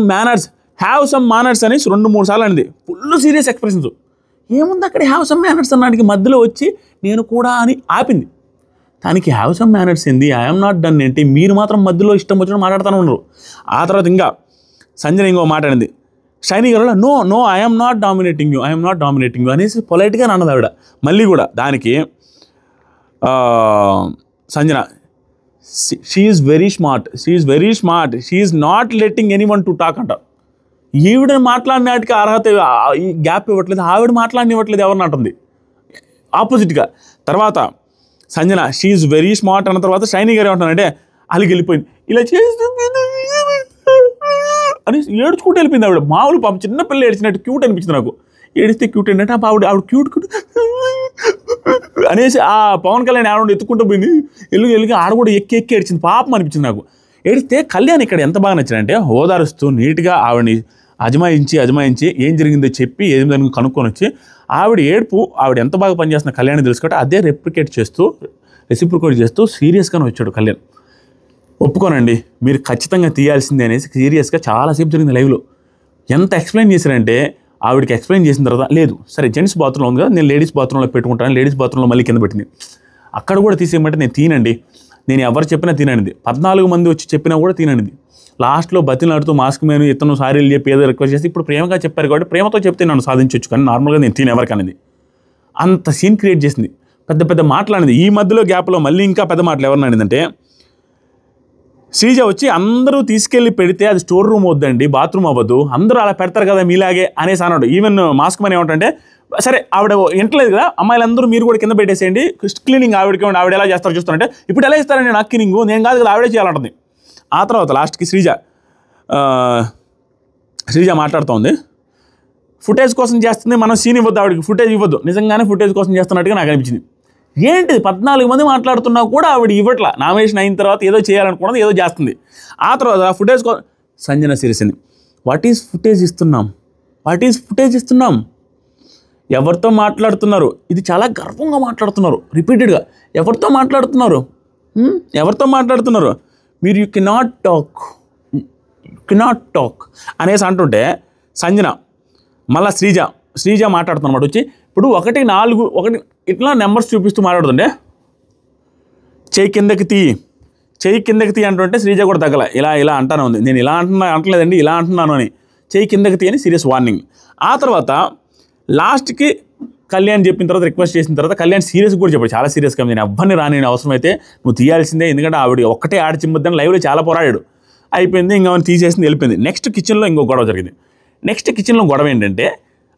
manners అనేసి 2-3 సార్లు అనేది ఫుల్ సీరియస్ ఎక్స్ప్రెషన్స్. ఏముంది అక్కడ హ్యావ్ సమ్ మేనర్స్ అన్నాడికి మధ్యలో వచ్చి నేను కూడా అని ఆపింది. దానికి హ్యావ్ సమ్ మేనర్స్ ఏంది, ఐఎమ్ నాట్ డన్ ఏంటి, మీరు మాత్రం మధ్యలో ఇష్టం వచ్చినట్టు మాట్లాడుతూనే ఉన్నారు. ఆ తర్వాత ఇంకా సంజన ఇంకో మాట్లాడింది షైనీ గారు no I'm not dominating you అనేసి పొలైట్గా అన్నది ఆవిడ. మళ్ళీ కూడా దానికి Sanjana she is very smart she is not letting anyone to talk అంట. ఈవిడ మాట్లాడినాటికి అర్హత ఈ గ్యాప్ ఇవ్వట్లేదు, ఆవిడ మాట్లాడినివ్వట్లేదు ఎవరిని అంటుంది ఆపోజిట్గా. తర్వాత Sanjana she is very smart అన్న తర్వాత షైనీ గారు ఏమంటున్నారంటే అలిగి వెళ్ళిపోయింది, ఇలా చేస్తుంది అని ఏడ్చుకుంటూ వెళ్ళిపోయింది ఆవిడ. మామూలు పాపం చిన్నపిల్ల ఏడ్చినట్టు క్యూట్ అనిపించింది నాకు. ఏడిస్తే క్యూట్ ఏంటంటే ఆవిడ క్యూట్ అనేసి ఆ పవన్ కళ్యాణ్ ఆవిడ ఎత్తుకుంటూ పోయింది, ఎలుగు ఆడ కూడా ఎక్కి ఏడ్చింది, పాపం అనిపించింది నాకు. ఏడిస్తే కళ్యాణ్ ఇక్కడ ఎంత బాగా నచ్చాడంటే ఓదారుస్తూ నీట్గా ఆవిడని అజమాయించి ఏం జరిగిందో చెప్పి ఏం జరిగిందో కనుక్కొని వచ్చి ఆవిడ ఎంత బాగా పనిచేస్తున్న కళ్యాణ్ తెలుసు కాబట్టి అదే రెసిప్రికేట్ చేస్తూ సీరియస్గానే వచ్చాడు కళ్యాణ్. ఒప్పుకోనండి, మీరు ఖచ్చితంగా తీయాల్సిందే అనేసి సీరియస్గా చాలాసేపు జరిగింది లైవ్లో. ఎంత ఎక్స్ప్లెయిన్ చేశారంటే ఆవిడకి ఎక్స్ప్లెయిన్ చేసిన తర్వాత లేదు సరే జెంట్స్ బాత్రూంలో ఉంది కదా, నేను లేడీస్ బాత్రూంలో పెట్టుకుంటాను, లేడీస్ బాత్రూంలో మళ్ళీ కింద పెట్టింది. అక్కడ కూడా తీసేయమంటే నేను తీనండి, నేను ఎవరు చెప్పినా తిననిది, 14 మంది వచ్చి చెప్పినా కూడా తిననిది. లాస్ట్లో బతిలాడుతూ మాస్క్ మీద ఇతను సారీలు చెప్పి ఏదో రిక్వెస్ట్ చేసి ఇప్పుడు ప్రేమగా చెప్పారు కాబట్టి ప్రేమతో చెప్తే నన్ను సాధించవచ్చు, కానీ నార్మల్గా నేను తిన ఎవరికనేది అంత సీన్ క్రియేట్ చేసింది. పెద్ద మాటలనేది. ఈ మధ్యలో గ్యాప్లో మళ్ళీ ఇంకా పెద్ద మాటలు ఎవరిని అనిందంటే శ్రీజ వచ్చి అందరూ తీసుకెళ్ళి పెడితే అది స్టోర్ రూమ్ వద్దండి, బాత్రూమ్ అవ్వదు, అందరూ అలా పెడతారు కదా మీలాగే అనేసి అన్నాడు. ఈవెన్ మాస్క్ మని ఏమంటే సరే ఆవిడ వింటలేదు కదా, అమ్మాయిలందరూ మీరు కూడా కింద పెట్టేసేయండి, క్లీనింగ్ ఆవిడకి ఆవిడ ఎలా చేస్తారో చూస్తారంటే ఇప్పుడు ఎలా ఇస్తారండి నాకు క్లీనింగ్, నేను కాదు కదా ఆవిడే చేయాలంటుంది. ఆ తర్వాత లాస్ట్కి శ్రీజ మాట్లాడుతోంది, ఫుటేజ్ కోసం చేస్తుంది, మనం సీన్ ఇవ్వద్దు, ఆవిడకి ఫుటేజ్ ఇవ్వద్దు, నిజంగానే ఫుటేజ్ కోసం చేస్తున్నట్టుగా నాకు అనిపించింది. ఏంటిది 14 మంది మాట్లాడుతున్నా కూడా ఆవిడ ఇవ్వట్లా, నామినేషన్ అయిన తర్వాత ఏదో చేయాలనుకున్నది ఏదో చేస్తుంది. ఆ తర్వాత ఫుటేజ్ సంజన సిరిసింది, వాట్ ఈజ్ ఫుటేజ్ ఇస్తున్నాం ఎవరితో మాట్లాడుతున్నారు? ఇది చాలా గర్వంగా మాట్లాడుతున్నారు రిపీటెడ్గా. ఎవరితో మాట్లాడుతున్నారు? ఎవరితో మాట్లాడుతున్నారు? మీరు యూ కెనాట్ టాక్ అనేసి అంటుంటే సంజన మళ్ళీ శ్రీజ మాట్లాడుతున్నమాట వచ్చి ఇప్పుడు 1 4 1 ఇట్లా నెంబర్స్ చూపిస్తూ మాట్లాడుతుంటే చెయ్యి కిందకి తీ అంటుంటే శ్రీజ కూడా తగ్గల. ఇలా అంటానే ఉంది. నేను ఇలా అంటలేదండి, ఇలా అంటున్నాను అని. చెయ్యి కిందకి తీ అని సీరియస్ వార్నింగ్. ఆ తర్వాత లాస్ట్కి కళ్యాణ్ చెప్పిన తర్వాత రిక్వెస్ట్ చేసిన తర్వాత కళ్యాణ్ సీరియస్ కూడా చెప్పాడు, చాలా సీరియస్గా నేను ఎవ్వరిని రాని అవసరం అయితే నువ్వు తీయాల్సిందే, ఎందుకంటే ఆవిడ ఒక్కటే ఆడిచిమ్మద్దని లైవ్లో చాలా పోరాడాడు. అయిపోయింది, ఇంకా తీసేసింది, వెళ్ళిపోయింది. నెక్స్ట్ కిచెన్లో ఇంకో గొడవ జరిగింది. నెక్స్ట్ కిచెన్లో గొడవ ఏంటంటే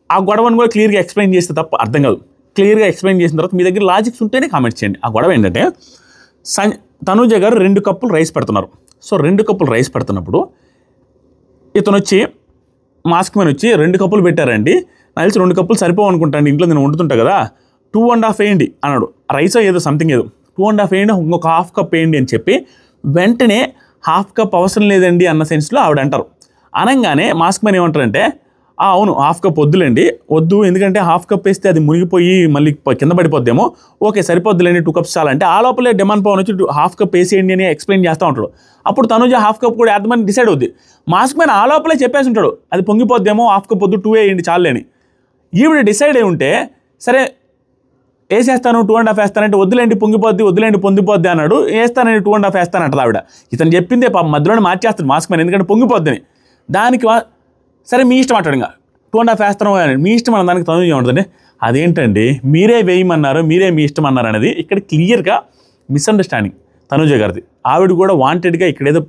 ఆ గొడవను కూడా క్లియర్గా ఎక్స్ప్లెయిన్ చేస్తే తప్ప అర్థం కాదు. క్లియర్గా ఎక్స్ప్లెయిన్ చేసిన తర్వాత మీ దగ్గర లాజిక్స్ ఉంటేనే కామెంట్స్ చేయండి. ఆ గొడవ ఏంటంటే తనూజ గారు 2 కప్పులు రైస్ పెడుతున్నారు. సో 2 కప్పులు రైస్ పెడుతున్నప్పుడు ఇతను వచ్చి మాస్క్ మ్యాన్ వచ్చి 2 కప్పులు పెట్టారండి, నాకు తెలిసి 2 కప్పులు సరిపోవు అనుకుంటాను, ఇంట్లో నేను వండుతుంటా కదా, 2.5 వేయండి అన్నాడు. రైస్ ఏదో సంథింగ్ ఏదో 2.5 వేయండి, ఇంకొక 1/2 కప్ వేయండి అని చెప్పి వెంటనే 1/2 కప్ అవసరం లేదండి అన్న సెన్స్లో ఆవిడ అంటారు. అనగానే మాస్క్ మ్యాన్ ఏమంటారంటే అవును 1/2 కప్ వద్దు, ఎందుకంటే 1/2 కప్ వేస్తే అది మునిగిపోయి మళ్ళీ కింద పడిపోద్దేమో, ఓకే సరిపోద్దులేండి 2 కప్స్ చాలా అంటే ఆ లోపలే డెమాన్ పవన్ వచ్చి 1/2 కప్ వేసేయండి అని ఎక్స్ప్లెయిన్ చేస్తూ ఉంటాడు. అప్పుడు తనుజ 1/2 కప్ కూడా వేద్దామని డిసైడ్ అవుద్ది. మాస్క్ మ్యాన్ ఆ లోపలే చెప్పేసి ఉంటాడు అది పొంగిపోద్దేమో, 1/2 కప్ వద్దు 2 వేయండి చాలని. ఈవిడ డిసైడ్ అయి ఉంటే సరే వేసేస్తాను 2.5 వేస్తానంటే వద్దులేండి పొంగిపోద్ది అన్నాడు. వేస్తానండి 2.5 వేస్తానంటది ఆవిడ. ఇతను చెప్పిందే మధ్యలోనే మార్చేస్తాడు మాస్క్ మ్యాన్, ఎందుకంటే పొంగిపోద్దని. దానికి సరే మీ ఇష్టం అంటాడు, ఇంకా 2.5 వేస్తాను అని మీ ఇష్టం అన్న దానికి తనుజ ఉంటుందండి. అదేంటండి మీరే వేయమన్నారు, మీరే మీ ఇష్టం అన్నారు అనేది ఇక్కడ క్లియర్గా మిస్అండర్స్టాండింగ్ తనుజ గారిది. ఆవిడ కూడా వాంటెడ్గా ఇక్కడ ఏదో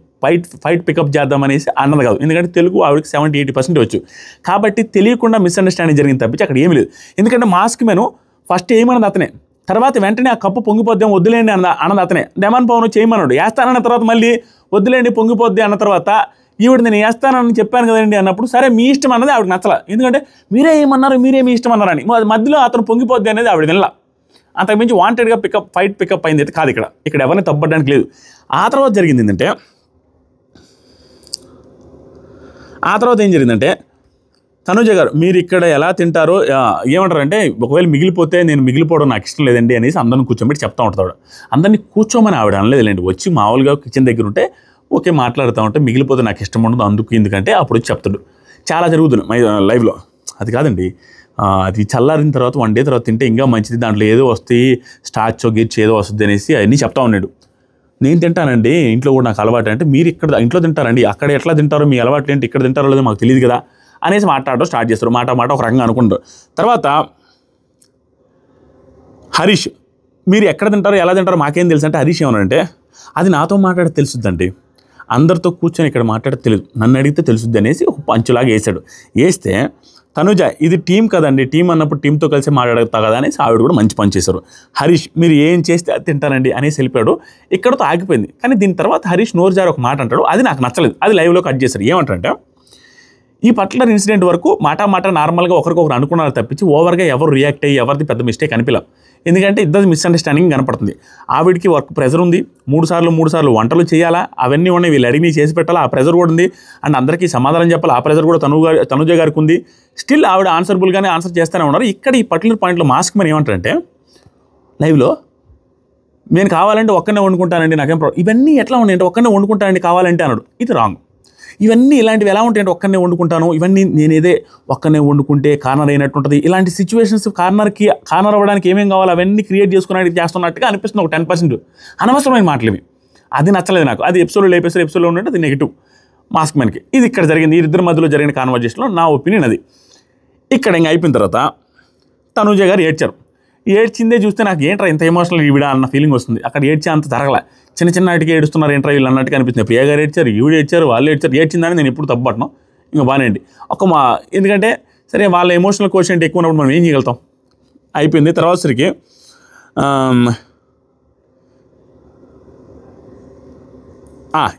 ఫైట్ పికప్ చేద్దామనేసి అన్నది కాదు, ఎందుకంటే తెలుగు ఆవిడకి 70-80% వచ్చు. కాబట్టి తెలియకుండా మిస్అండర్స్టాండింగ్ జరిగింది తప్పించి అక్కడ ఏమీ లేదు. ఎందుకంటే మాస్క్ మెను ఫస్ట్ ఏమన్నది అతనే, తర్వాత వెంటనే ఆ కప్పు పొంగిపోద్దాం వద్దులేండి అన్నది అతనే. డెమాన్ పవన్ చేయమన్నాడు, వేస్తానన్న తర్వాత మళ్ళీ వద్దులేండి పొంగిపోద్ది అన్న తర్వాత ఈవిడ నేను వేస్తానని చెప్పాను కదండి అన్నప్పుడు సరే మీ ఇష్టం అన్నది ఆవిడకి నచ్చల, ఎందుకంటే మీరే ఏమన్నారు మీరే మీ ఇష్టం అన్నారని. మధ్యలో అతను పొంగిపోద్ది అనేది ఆవిడ నిల్ల. అంతకుమించి వాంటెడ్గా ఫైట్ పికప్ అయింది అయితే కాదు. ఇక్కడ ఎవరిని తప్పడానికి లేదు. ఆ తర్వాత ఏం జరిగిందంటే తనుజ గారు మీరు ఇక్కడ ఎలా తింటారో ఏమంటారంటే ఒకవేళ మిగిలిపోతే నేను మిగిలిపోవడం నాకు ఇష్టం లేదండి అనేసి అందరిని కూర్చోబెట్టి చెప్తా ఉంటాడు. అందరినీ కూర్చోమని ఆవిడ అనలేదులేండి, వచ్చి మామూలుగా కిచెన్ దగ్గర ఉంటే ఓకే మాట్లాడుతూ ఉంటే మిగిలిపోతే నాకు ఇష్టం ఉండదు అందుకు, ఎందుకంటే అప్పుడు వచ్చి చెప్తాడు. చాలా జరుగుతుంది లైవ్లో. అది కాదండి, అది చల్లారిన తర్వాత 1 డే తర్వాత తింటే ఇంకా మంచిది, దాంట్లో ఏదో వస్తాయి స్టార్చ్ గిర్చ్ ఏదో వస్తుంది అనేసి అవన్నీ చెప్తా ఉన్నాడు. నేను తింటానండి ఇంట్లో కూడా నాకు అలవాటు, అంటే మీరు ఇక్కడ ఇంట్లో తింటారండి, అక్కడ ఎట్లా తింటారో మీ అలవాట్లు ఏంటి, ఇక్కడ తింటారో లేదో మాకు తెలియదు కదా అనేసి మాట్లాడడం స్టార్ట్ చేస్తారు. మాట ఒక రకంగా అనుకుంటారు. తర్వాత హరీష్ మీరు ఎక్కడ తింటారో ఎలా తింటారో మాకేం తెలుసు అంటే హరీష్ ఏమన్నారంటే అది నాతో మాట్లాడితే తెలుసుద్దండి, అందరితో కూర్చొని ఇక్కడ మాట్లాడితే తెలియదు, నన్ను అడిగితే తెలుసుద్ది అనేసి ఒక పంచులాగా వేస్తే తనుజ ఇది టీం కదండి, టీం అన్నప్పుడు టీంతో కలిసి మాట్లాడతా కదా అనేసి ఆవిడ కూడా మంచి పని చేశారు. హరీష్ మీరు ఏం చేస్తే అది తింటానండి అనేసి వెళ్ళిపోయాడు. ఇక్కడతో ఆగిపోయింది. కానీ దీని తర్వాత హరీష్ నోరు జారి ఒక మాట అంటాడు, అది నాకు నచ్చలేదు, అది లైవ్లో కట్ చేశారు. ఏమంటారంటే ఈ పర్టికులర్ ఇన్సిడెంట్ వరకు మాట నార్మల్గా ఒకరికొకరు అనుకున్నారు తప్పించి ఓవర్గా ఎవరు రియాక్ట్ అయ్యి ఎవరిది పెద్ద మిస్టేక్ అనిపించలేదు. ఎందుకంటే ఇద్దరు మిస్అండర్స్టాండింగ్ కనపడుతుంది. ఆవిడికి వర్క్ ప్రెజర్ ఉంది, 3 సార్లు వంటలు చేయాలా, అవన్నీ ఉన్నాయి, వీళ్ళు అడిగి చేసి పెట్టాలా, ఆ ప్రెజర్ కూడా ఉంది. అండ్ అందరికీ సమాధానం చెప్పాలి, ఆ ప్రెజర్ కూడా తనుజ గారికి ఉంది. స్టిల్ ఆవిడ ఆన్సర్బుల్గానే ఆన్సర్ చేస్తూనే ఉన్నారు. ఇక్కడ ఈ పర్టికులర్ పాయింట్లో మాస్క్ మ్యాన్ ఏమంటారంటే లైవ్లో నేను కావాలంటే ఒక్కనే వండుకుంటానండి నాకేం ప్రాబ్లం, ఇవన్నీ ఎట్లా ఉన్నాయంటే ఒక్కనే వండుకుంటానండి కావాలంటే అన్నాడు. ఇది రాంగ్. ఇవన్నీ ఇలాంటివి ఎలా ఉంటాయంటే ఒక్కనే వండుకుంటాను, ఇవన్నీ నేనేదే ఒక్కనే వండుకుంటే కార్నర్ అయినట్టు ఉంటుంది. ఇలాంటి సిచ్యువేషన్స్ కార్నర్ అవ్వడానికి ఏమేం కావాలో అవన్నీ క్రియేట్ చేసుకున్నట్టు చేస్తున్నట్టుగా అనిపిస్తుంది. ఒక 10% అనవసరమైన మాటలు ఇవి. అది నచ్చలేదు నాకు. అది ఎపిసోడ్లో ఉన్నట్టు అది నెగిటివ్ మాస్క్ మ్యాన్కి. ఇది ఇక్కడ జరిగింది, ఇద్దరి మధ్యలో జరిగిన కాన్వర్జేషన్లో నా ఒపీనియన్ అది. ఇక్కడ ఇంకా అయిపోయిన తర్వాత తనుజ గారు ఏడ్చిందే చూస్తే నాకు ఏంట్రా ఇంత ఎమోషనల్ ఈవిడ అన్న ఫీలింగ్ వస్తుంది. అక్కడ ఏడ్చే అంత జరగలే, చిన్న వాటికి ఏడుస్తున్నారు ఏంట్రా వీళ్ళు అన్నట్టుగా అనిపిస్తుంది. ప్రియ గారు ఏడ్చారు, ఈవిడ ఏడ్చారు, వాళ్ళు ఏడ్చిందని నేను ఎప్పుడు తప్పుపట్టను. ఇంకా బాగానేండి ఎందుకంటే సరే వాళ్ళ ఎమోషనల్ కోషెంట్ ఎక్కువ ఉన్నప్పుడు మనం ఏం చేయగలుగుతాం. అయిపోయింది. తర్వాత సరికి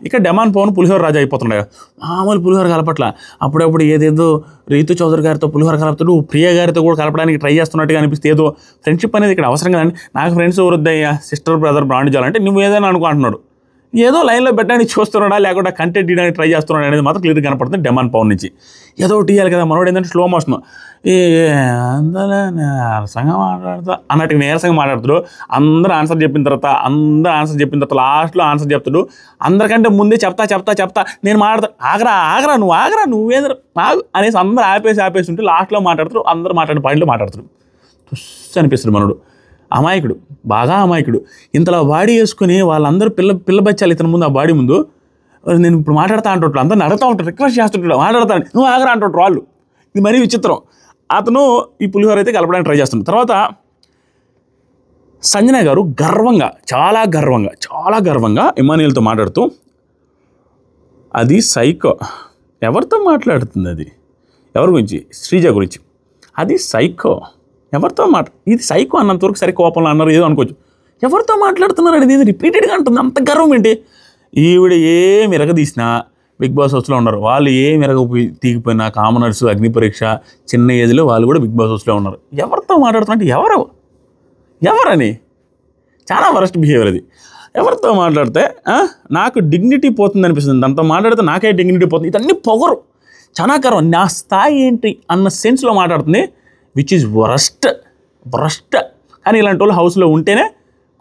ఇక్కడ డెమాన్ పవన్ పులిహోర రాజా అయిపోతున్నాయి. మామూలు పులిహోర కలపట్ల, అప్పుడప్పుడు ఏదేదో రీతు చౌదరి గారితో పులిహోర కలుపుతాడు, ప్రియ గారితో కూడా కలపడానికి ట్రై చేస్తున్నట్టుగా అనిపిస్తే ఏదో ఫ్రెండ్షిప్ అనేది ఇక్కడ అవసరం కదండి. నాకు ఫ్రెండ్స్ ఎవరొద్దయ్యా, సిస్టర్ బ్రదర్ బాండ్ చేయాలంటే నువ్వు ఏదైనా అనుకుంటున్నాడు. ఏదో లైన్లో పెట్టడానికి చూస్తున్నాడా లేకపోతే కంటెంట్ ఇవ్వడానికి ట్రై చేస్తున్నాడు అనేది మాత్రం క్లియర్గా కనపడుతుంది డిమాండ్ పవర్ నుంచి. ఏదో ఒకటి ఇవ్వాలి కదా మనోడు, ఏంటంటే స్లో మోషన్ అందులో నీరసంగా మాట్లాడుతా అన్నట్టుగా నీరసంగా మాట్లాడుతాడు. అందరూ ఆన్సర్ చెప్పిన తర్వాత లాస్ట్లో ఆన్సర్ చెప్తాడు. అందరికంటే ముందే చెప్తా నేను మాట్లాడతా, ఆగరా నువ్వేంద్ర ఆగు అనేసి అందరూ ఆపేసి ఉంటే లాస్ట్లో మాట్లాడతారు. అందరూ మాట్లాడే పాయింట్లో మాట్లాడతారు. తుస్సు అనిపిస్తుంది మనోడు. అమాయకుడు, బాగా అమాయకుడు. ఇంతలా బాడీ వేసుకుని వాళ్ళందరూ పిల్ల బచ్చాలి ఇతని ముందు, ఆ బాడీ ముందు. నేను ఇప్పుడు మాట్లాడతా అంటుంటాడు, అందరిని అడుగుతూ ఉంటాడు, రిక్వెస్ట్ చేస్తుంటాడు, మాట్లాడతాను, నువ్వు ఆగరా అంటుంటారు వాళ్ళు. ఇది మరీ విచిత్రం. అతను ఈ పులిహోర అయితే కలపడానికి ట్రై చేస్తున్నాడు. తర్వాత సంజన గారు చాలా గర్వంగా ఇమానియల్తో మాట్లాడుతూ, అది సైకో. ఎవరితో మాట్లాడుతుంది? అది ఎవరి గురించి? శ్రీజ గురించి. అది సైకో. ఎవరితో ఇది సైకో అన్నంతవరకు సరే కోపంలో అన్నారు ఏదో అనుకోవచ్చు. ఎవరితో మాట్లాడుతున్నారు అనేది ఇది రిపీటెడ్గా అంటుంది. అంత గర్వం ఏంటి? ఈవిడ ఏమి ఎరగదీసినా బిగ్ బాస్ హౌస్లో ఉన్నారు. వాళ్ళు ఏమి తీగిపోయినా కామనర్స్, అగ్ని పరీక్ష, చిన్న ఏజ్లో వాళ్ళు కూడా బిగ్ బాస్ హౌస్లో ఉన్నారు. ఎవరితో మాట్లాడుతున్నట్టు ఎవరని చాలా వరస్ట్ బిహేవియర్ అది. ఎవరితో మాట్లాడితే నాకు డిగ్నిటీ పోతుంది అనిపిస్తుంది. దాంతో మాట్లాడితే నాకే డిగ్నిటీ పోతుంది. ఇదన్నీ పొగరు, చాలా గర్వం, నా స్థాయి ఏంటి అన్న సెన్స్లో మాట్లాడుతుంది. Which is worst. కానీ ఇలాంటి వాళ్ళు హౌస్లో ఉంటేనే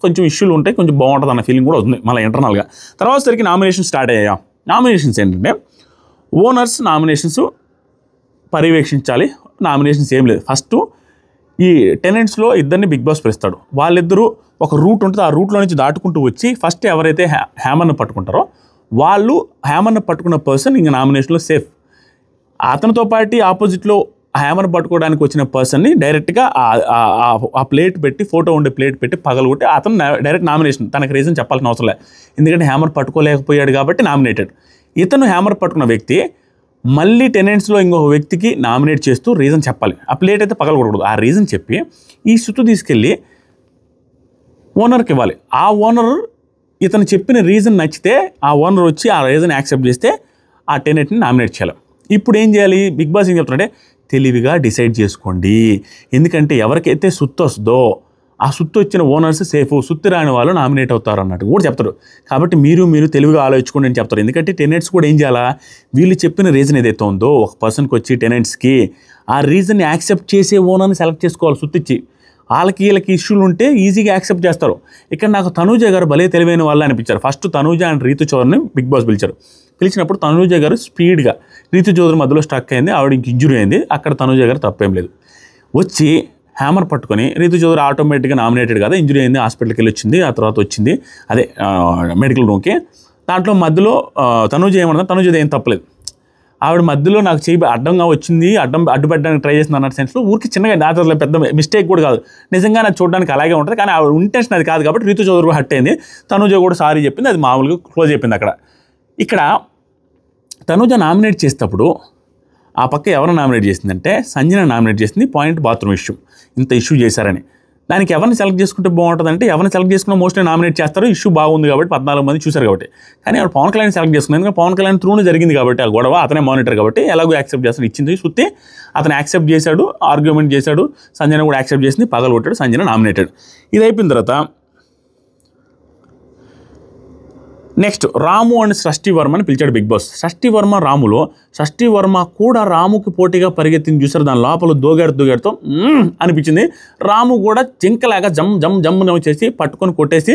కొంచెం ఇష్యూలు ఉంటాయి, కొంచెం బాగుంటుంది అన్న ఫీలింగ్ కూడా వస్తుంది మళ్ళీ ఇంటర్నల్గా. తర్వాత సరికి నామినేషన్ స్టార్ట్ అయ్యాయా. నామినేషన్స్ ఏంటంటే ఓనర్స్ నామినేషన్స్ పర్యవేక్షించాలి. నామినేషన్స్ ఏం లేదు. ఫస్ట్ ఈ టెనెంట్స్లో ఇద్దరిని బిగ్ బాస్ పిలుస్తాడు. వాళ్ళిద్దరూ ఒక రూట్ ఉంటుంది, ఆ రూట్లో నుంచి దాటుకుంటూ వచ్చి ఫస్ట్ ఎవరైతే హ్యామర్ను పట్టుకుంటారో వాళ్ళు హ్యామర్ను పట్టుకున్న పర్సన్ ఇంకా నామినేషన్లో సేఫ్. అతనితో పాటు ఆపోజిట్లో హ్యామర్ పట్టుకోవడానికి వచ్చిన పర్సన్ని డైరెక్ట్గా ఆ ప్లేట్ పెట్టి, ఫోటో ఉండే ప్లేట్ పెట్టి పగలగొట్టి అతను డైరెక్ట్ నామినేషన్. తనకు రీజన్ చెప్పాల్సిన అవసరం లేదు, ఎందుకంటే హ్యామర్ పట్టుకోలేకపోయాడు కాబట్టి నామినేటెడ్. ఇతను హ్యామర్ పట్టుకున్న వ్యక్తి మళ్ళీ టెనెంట్స్లో ఇంకొక వ్యక్తికి నామినేట్ చేస్తూ రీజన్ చెప్పాలి. ఆ ప్లేట్ అయితే పగలకూడదు. ఆ రీజన్ చెప్పి ఈ సుత్తు తీసుకెళ్ళి ఓనర్కి ఇవ్వాలి. ఆ ఓనర్ ఇతను చెప్పిన రీజన్ నచ్చితే ఆ ఓనర్ వచ్చి ఆ రీజన్ యాక్సెప్ట్ చేస్తే ఆ టెనెంట్ని నామినేట్ చేయాలి. ఇప్పుడు ఏం చేయాలి? బిగ్ బాస్ ఏం చెప్తుంటే తెలివిగా డిసైడ్ చేసుకోండి. ఎందుకంటే ఎవరికైతే సుత్తు వస్తుందో ఆ సుత్తు వచ్చిన ఓనర్స్ సేఫ్, సుత్తి రాని వాళ్ళు నామినేట్ అవుతారు అన్నట్టు కూడా చెప్తారు. కాబట్టి మీరు తెలివిగా ఆలోచించుకోండి అని చెప్తారు. ఎందుకంటే టెనెంట్స్ కూడా ఏం చేయాలా, వీళ్ళు చెప్పిన రీజన్ ఏదైతే ఉందో ఒక పర్సన్కి వచ్చి టెనెంట్స్కి ఆ రీజన్ని యాక్సెప్ట్ చేసే ఓనర్ని సెలెక్ట్ చేసుకోవాలి. సుత్తిచ్చి వీళ్ళకి ఇష్యూలు ఉంటే ఈజీగా యాక్సెప్ట్ చేస్తారు. ఇక్కడ నాకు తనూజ గారు భలే తెలివైన వాళ్ళు అనిపించారు. ఫస్ట్ తనూజ అండ్ రీతు చౌదరిని బిగ్ బాస్ పిలిచినప్పుడు తనూజ గారు స్పీడ్గా, రీతు చౌదరి మధ్యలో స్ట్రక్ అయింది, ఆవిడ ఇంక ఇంజురీ అయింది. అక్కడ తనూజ గారు తప్పేం లేదు, వచ్చి హ్యామర్ పట్టుకొని రీతు చౌదరి ఆటోమేటిక్గా నామినేటెడ్ కదా, ఇంజురీ అయింది, హాస్పిటల్కి వెళ్ళి వచ్చింది. ఆ తర్వాత వచ్చింది అదే మెడికల్ రూమ్కి. దాంట్లో మధ్యలో తనూజ ఏమన్నా, తనూజ ఏం తప్పలేదు. ఆవిడ మధ్యలో నాకు చేయి అడ్డంగా వచ్చింది, అడ్డు పెట్టడానికి ట్రై చేసింది అన్న సెన్స్లో ఊరికి చిన్నగా, దాంట్లో పెద్ద మిస్టేక్ కూడా కాదు, నిజంగా నాకు చూడడానికి అలాగే ఉంటుంది. కానీ ఆవిడ ఇంటెన్షన్ అది కాదు కాబట్టి రీతు చౌదరి కూడా హట్ అయింది. తనూజ కూడా సారీ చెప్పింది, అది మామూలుగా క్లోజ్ అయిపోయింది. ఇక్కడ తనూజ నామినేట్ చేసేటప్పుడు ఆ పక్క ఎవరు నామినేట్ చేసిందంటే సంజన నామినేట్ చేసింది. పాయింట్ బాత్రూమ్ ఇష్యూ, ఇంత ఇష్యూ చేశారని. దానికి ఎవరిని సెలెక్ట్ చేసుకుంటే బాగుంటుందంటే ఎవరిని సెలెక్ట్ చేసుకున్న మోస్ట్లీ నామినేట్ చేస్తారు, ఇష్యూ బాగుంది కాబట్టి 14 మంది చూశారు కాబట్టి. కానీ ఆవిడ పవన్ కళ్యాణ్ సెలెక్ట్ చేసుకుంది, ఎందుకంటే పవన్ కళ్యాణ్ త్రూనే జరిగింది కాబట్టి ఆ గొడవ, అతనే మానిటర్ కాబట్టి ఎలాగో యాక్సెప్ట్ చేస్తాడు. ఇచ్చింది సుత్తి, అతను యాక్సెప్ట్ చేశాడు, ఆర్గ్యుమెంట్ చేశాడు, సంజన కూడా యాక్సెప్ట్ చేసింది, పగలు కొట్టాడు, సంజన నామినేటెడ్. ఇది అయిపోయిన తర్వాత నెక్స్ట్ రాము అండ్ షష్ఠి వర్మని పిలిచాడు బిగ్ బాస్. షష్ఠి వర్మ రాములో, షష్ఠి వర్మ కూడా రాముకి పోటీగా పరిగెత్తింది చూసారు, దాని లోపల దూగాడుతో అనిపించింది. రాము కూడా జింకలాగా జమ్ చేసి పట్టుకొని కొట్టేసి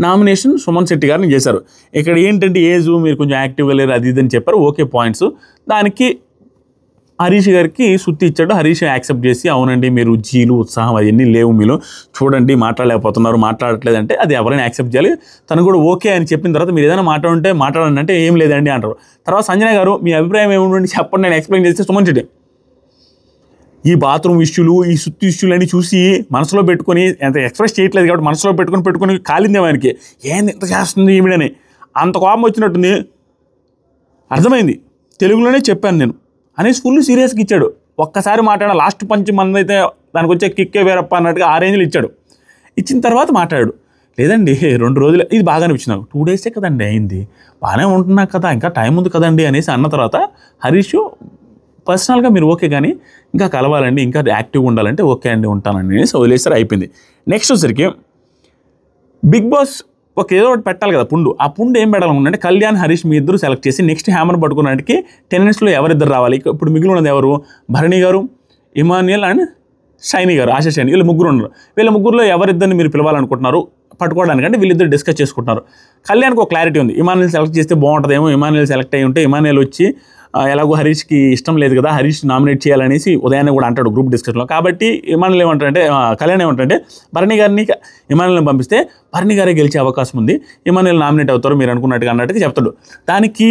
నామినేషన్ సుమన్ శెట్టి గారిని చేశారు. ఇక్కడ ఏంటంటే ఏజ్ మీరు కొంచెం యాక్టివ్గా లేరు అది ఇదని చెప్పారు, ఓకే పాయింట్స్. దానికి హరీష్ గారికి సుత్తి ఇచ్చాడు, హరీష్ యాక్సెప్ట్ చేసి అవునండి మీరు జీలు ఉత్సాహం అవన్నీ లేవు, మీరు చూడండి మాట్లాడలేకపోతున్నారు, మాట్లాడట్లేదంటే అది ఎవరైనా యాక్సెప్ట్ చేయాలి. తను కూడా ఓకే అని చెప్పిన తర్వాత మీరు ఏదైనా మాట్లాడండి అంటే ఏం లేదండి అంటారు. తర్వాత సంజన గారు మీ అభిప్రాయం ఏముండి చెప్పండి నేను ఎక్స్ప్లెయిన్ చేస్తే సుమన్ శెట్టి ఈ బాత్రూమ్ ఇష్యూలు, ఈ సుత్తి ఇష్యూలు అని చూసి మనసులో పెట్టుకొని ఎంత ఎక్స్ప్రెస్ చేయట్లేదు కాబట్టి మనసులో పెట్టుకొని కాలిందే ఆయనకి, ఏంది ఇంత చేస్తుంది ఈవిడని అంత కోపం వచ్చినట్టుంది. అర్థమైంది, తెలుగులోనే చెప్పాను నేను అనేసి ఫుల్ సీరియస్గా ఇచ్చాడు. ఒక్కసారి మాట్లాడాడు, లాస్ట్ పంచ్ మంది అయితే దానికి వచ్చే కిక్కే వేరప్ప అన్నట్టుగా ఆ రేంజ్లో ఇచ్చాడు. ఇచ్చిన తర్వాత మాట్లాడాడు, లేదండి 2 రోజులు ఇది బాగా అనిపించింది నాకు, 2 డేసే కదండి అయింది, బాగానే ఉంటున్నా కదా ఇంకా టైం ఉంది కదండి అనేసి అన్న తర్వాత హరీష్ పర్సనల్గా మీరు ఓకే కానీ ఇంకా కలవాలండి, ఇంకా యాక్టివ్గా ఉండాలంటే ఓకే అండి ఉంటానండి అనేసి వదిలేసారు, అయిపోయింది. నెక్స్ట్ వచ్చరికి బిగ్ బాస్ ఒక ఏదో ఒకటి పెట్టాలి కదా పుండు. ఆ పుండు ఏం పెట్టాలనుకుంటే కళ్యాణ్, హరీష్ మీ ఇద్దరు సెలెక్ట్ చేసి నెక్స్ట్ హ్యామర్ పట్టుకున్నట్టుకి టెనెంట్స్లో ఎవరిద్దరు రావాలి. ఇప్పుడు మిగిలి ఉన్నది ఎవరు? భరణి గారు, ఇమాన్యుయల్ అండ్ షైనీ గారు, ఆశా షైనీ, వీళ్ళు ముగ్గురు ఉన్నారు. వీళ్ళ ముగ్గురులో ఎవరిద్దరిని మీరు పిలవాలనుకుంటున్నారు పట్టుకోవడానికి అంటే వీళ్ళిద్దరు డిస్కస్ చేసుకుంటున్నారు. కళ్యాణ్కి ఒక క్లారిటీ ఉంది, ఇమాన్యుయల్ సెలెక్ట్ చేస్తే బాగుంటుందేమో, ఇమాన్యుయల్ సెలెక్ట్ అయ్యి ఉంటే ఇమాన్యుయల్ వచ్చి ఎలాగో హరీష్కి ఇష్టం లేదు కదా, హరీష్ నామినేట్ చేయాలనేసి ఉదయాన్నే కూడా అంటాడు గ్రూప్ డిస్కషన్లో. కాబట్టి ఇమాన్యుయల్ ఏమంటారంటే, కళ్యాణ్ ఏమంటారంటే భరణి గారిని ఇమాన్యుల్ని పంపిస్తే భరణి గారే గెలిచే అవకాశం ఉంది, ఇమాన్యుయల్ నామినేట్ అవుతారు మీరు అనుకున్నట్టుగా అన్నట్టుగా చెప్తాడు. దానికి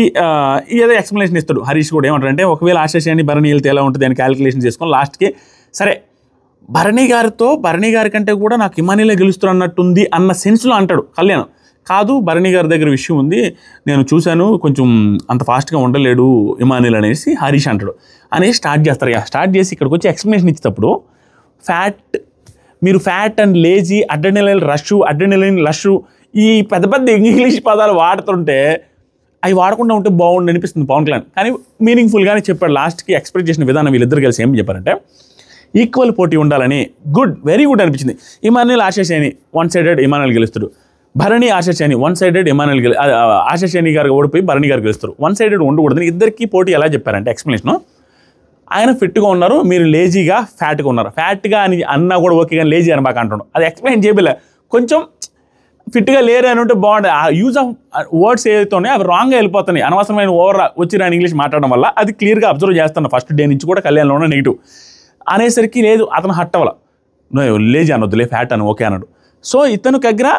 ఏదో ఎక్స్ప్లెనేషన్ ఇస్తాడు. హరీష్ కూడా ఏమంటారంటే ఒకవేళ ఆశా షైనీ భరణి వెళ్తే ఎలా ఉంటుంది అని క్యాలిక్యులేషన్ చేసుకొని లాస్ట్కి సరే భరణి గారి కంటే కూడా నాకు ఇమాన్యుయలే గెలుస్తున్నట్టుంది అన్న సెన్స్లో అంటాడు కళ్యాణ్. కాదు, భరణి గారి దగ్గర విషయం ఉంది, నేను చూశాను, కొంచెం అంత ఫాస్ట్గా ఉండలేడు ఇమాన్యుయల్ అనేసి హరీష్ అంటాడు. అనేసి స్టార్ట్ చేస్తారు. స్టార్ట్ చేసి ఇక్కడికి వచ్చి ఎక్స్ప్లెనేషన్ ఇచ్చేటప్పుడు మీరు fat and lazy, adrenaline rush ఈ పెద్ద పెద్ద ఇంగ్లీష్ పదాలు వాడుతుంటే అవి వాడకుండా ఉంటే బాగుండు అనిపిస్తుంది పవన్ కళ్యాణ్. కానీ మీనింగ్ఫుల్గానే చెప్పాడు. లాస్ట్కి ఎక్స్ప్రెస్ చేసిన విధానం వీళ్ళిద్దరు కలిసి ఏం చెప్పారంటే ఈక్వల్ పోటీ ఉండాలని, వెరీ గుడ్ అనిపించింది. ఇమాన్యుయల్, ఆశా షైనీ వన్ సైడెడ్ ఇమాన్యుయల్ గెలుస్తాడు, భరణి, ఆశా షైనీ వన్ సైడెడ్ ఇమాన్యుయల్ ఆశా షైనీ గారు ఓడిపోయి భరణి గారు గెలుస్తారు. వన్ సైడెడ్ ఉండకూడదని ఇద్దరికి పోటీ ఎలా చెప్పారంటే ఎక్స్ప్లెనేషన్, ఆయన ఫిట్గా ఉన్నారు, మీరు లేజీగా ఫ్యాట్గా ఉన్నారు. ఫ్యాట్గా అని అన్నా కూడా ఓకే, కానీ లేజీ అని బాగా అంటున్నాడు. అది ఎక్స్ప్లెయిన్ చేయలే, కొంచెం ఫిట్గా లేరు అని ఉంటే బాగుంటుంది. ఆ యూజ్ ఆఫ్ వర్డ్స్ ఏదైతే ఉన్నాయో అవి రాంగ్గా వెళ్ళిపోతున్నాయి, అనవసరమైన ఓవర్ వచ్చి రాని ఇంగ్లీష్ మాట్లాడడం వల్ల. అది క్లియర్గా అబ్జర్వ్ చేస్తాను ఫస్ట్ డే నుంచి కూడా కళ్యాణ్లో ఉన్న నెగిటివ్ అనేసరికి లేదు, అతను హట్ అవ్వాల, లేజీ అనొద్దులే ఫ్యాట్ అని ఓకే అన్నాడు. సో ఇతను దగ్గర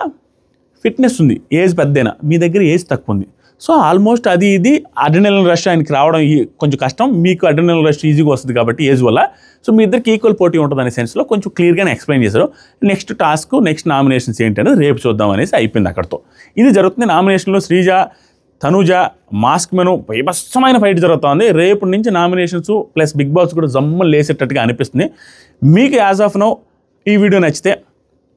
ఫిట్నెస్ ఉంది, ఏజ్ పెద్దైనా, మీ దగ్గర ఏజ్ తక్కువ ఉంది. సో ఆల్మోస్ట్ అది ఇది అడ్రినలిన్ రష్ ఆయనకి రావడం కొంచెం కష్టం, మీకు అడ్రినలిన్ రష్ ఈజీగా వస్తుంది కాబట్టి ఏజ్ వల్ల. సో మీ ఇద్దరికి ఈక్వల్ పోటీ ఉంటుంది అనే సెన్స్లో కొంచెం క్లియర్గానే ఎక్స్ప్లెయిన్ చేశారు. నెక్స్ట్ టాస్క్, నెక్స్ట్ నామినేషన్స్ ఏంటి అనేది రేపు చూద్దాం అనేసి అయిపోయింది అక్కడితో. ఇది జరుగుతుంది. నామినేషన్లో శ్రీజ, తనుజ, మాస్క్ మెను బీభత్సమైన ఫైట్ జరుగుతుంది. రేపు నుంచి నామినేషన్స్ ప్లస్ బిగ్ బాస్ కూడా జమ్మలు లేసేటట్టుగా అనిపిస్తుంది. మీకు యాజ్ ఆఫ్ నౌ ఈ వీడియో నచ్చితే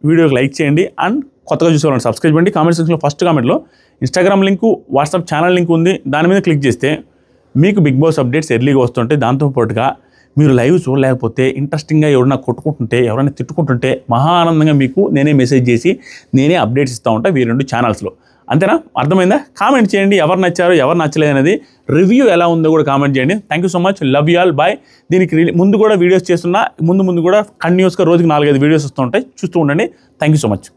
వీడియోకి లైక్ చేయండి అండ్ కొత్తగా చూసేవాళ్ళని సబ్స్క్రైబ్ చేయండి. కామెంట్ సెక్షన్లో ఫస్ట్ కామెంట్లో Instagram link, WhatsApp channel link ఉంది, దాని మీద క్లిక్ చేస్తే మీకు బిగ్ బాస్ అప్డేట్స్ ఎర్లీగా వస్తుంటాయి. దాంతోపాటుగా మీరు లైవ్ చూడలేకపోతే ఇంట్రెస్టింగ్గా ఎవరైనా కొట్టుకుంటుంటే, ఎవరైనా తిట్టుకుంటుంటే మహా ఆనందంగా మీకు నేనే మెసేజ్ చేసి నేనే అప్డేట్స్ ఇస్తూ ఉంటాను ఈ 2 ఛానల్స్లో. అంతేనా? అర్థమైందా? కామెంట్ చేయండి, ఎవరు నచ్చారు ఎవరు నచ్చలేదు అనేది, రివ్యూ ఎలా ఉందో కూడా కామెంట్ చేయండి. Thank you so much, love you all, bye. దీనికి ముందు కూడా వీడియోస్ చేస్తున్నా, ముందు కూడా కంటిన్యూస్గా రోజుకి 4-5 వీడియోస్ వస్తూ ఉంటాయి, చూస్తూ ఉండండి. Thank you so much.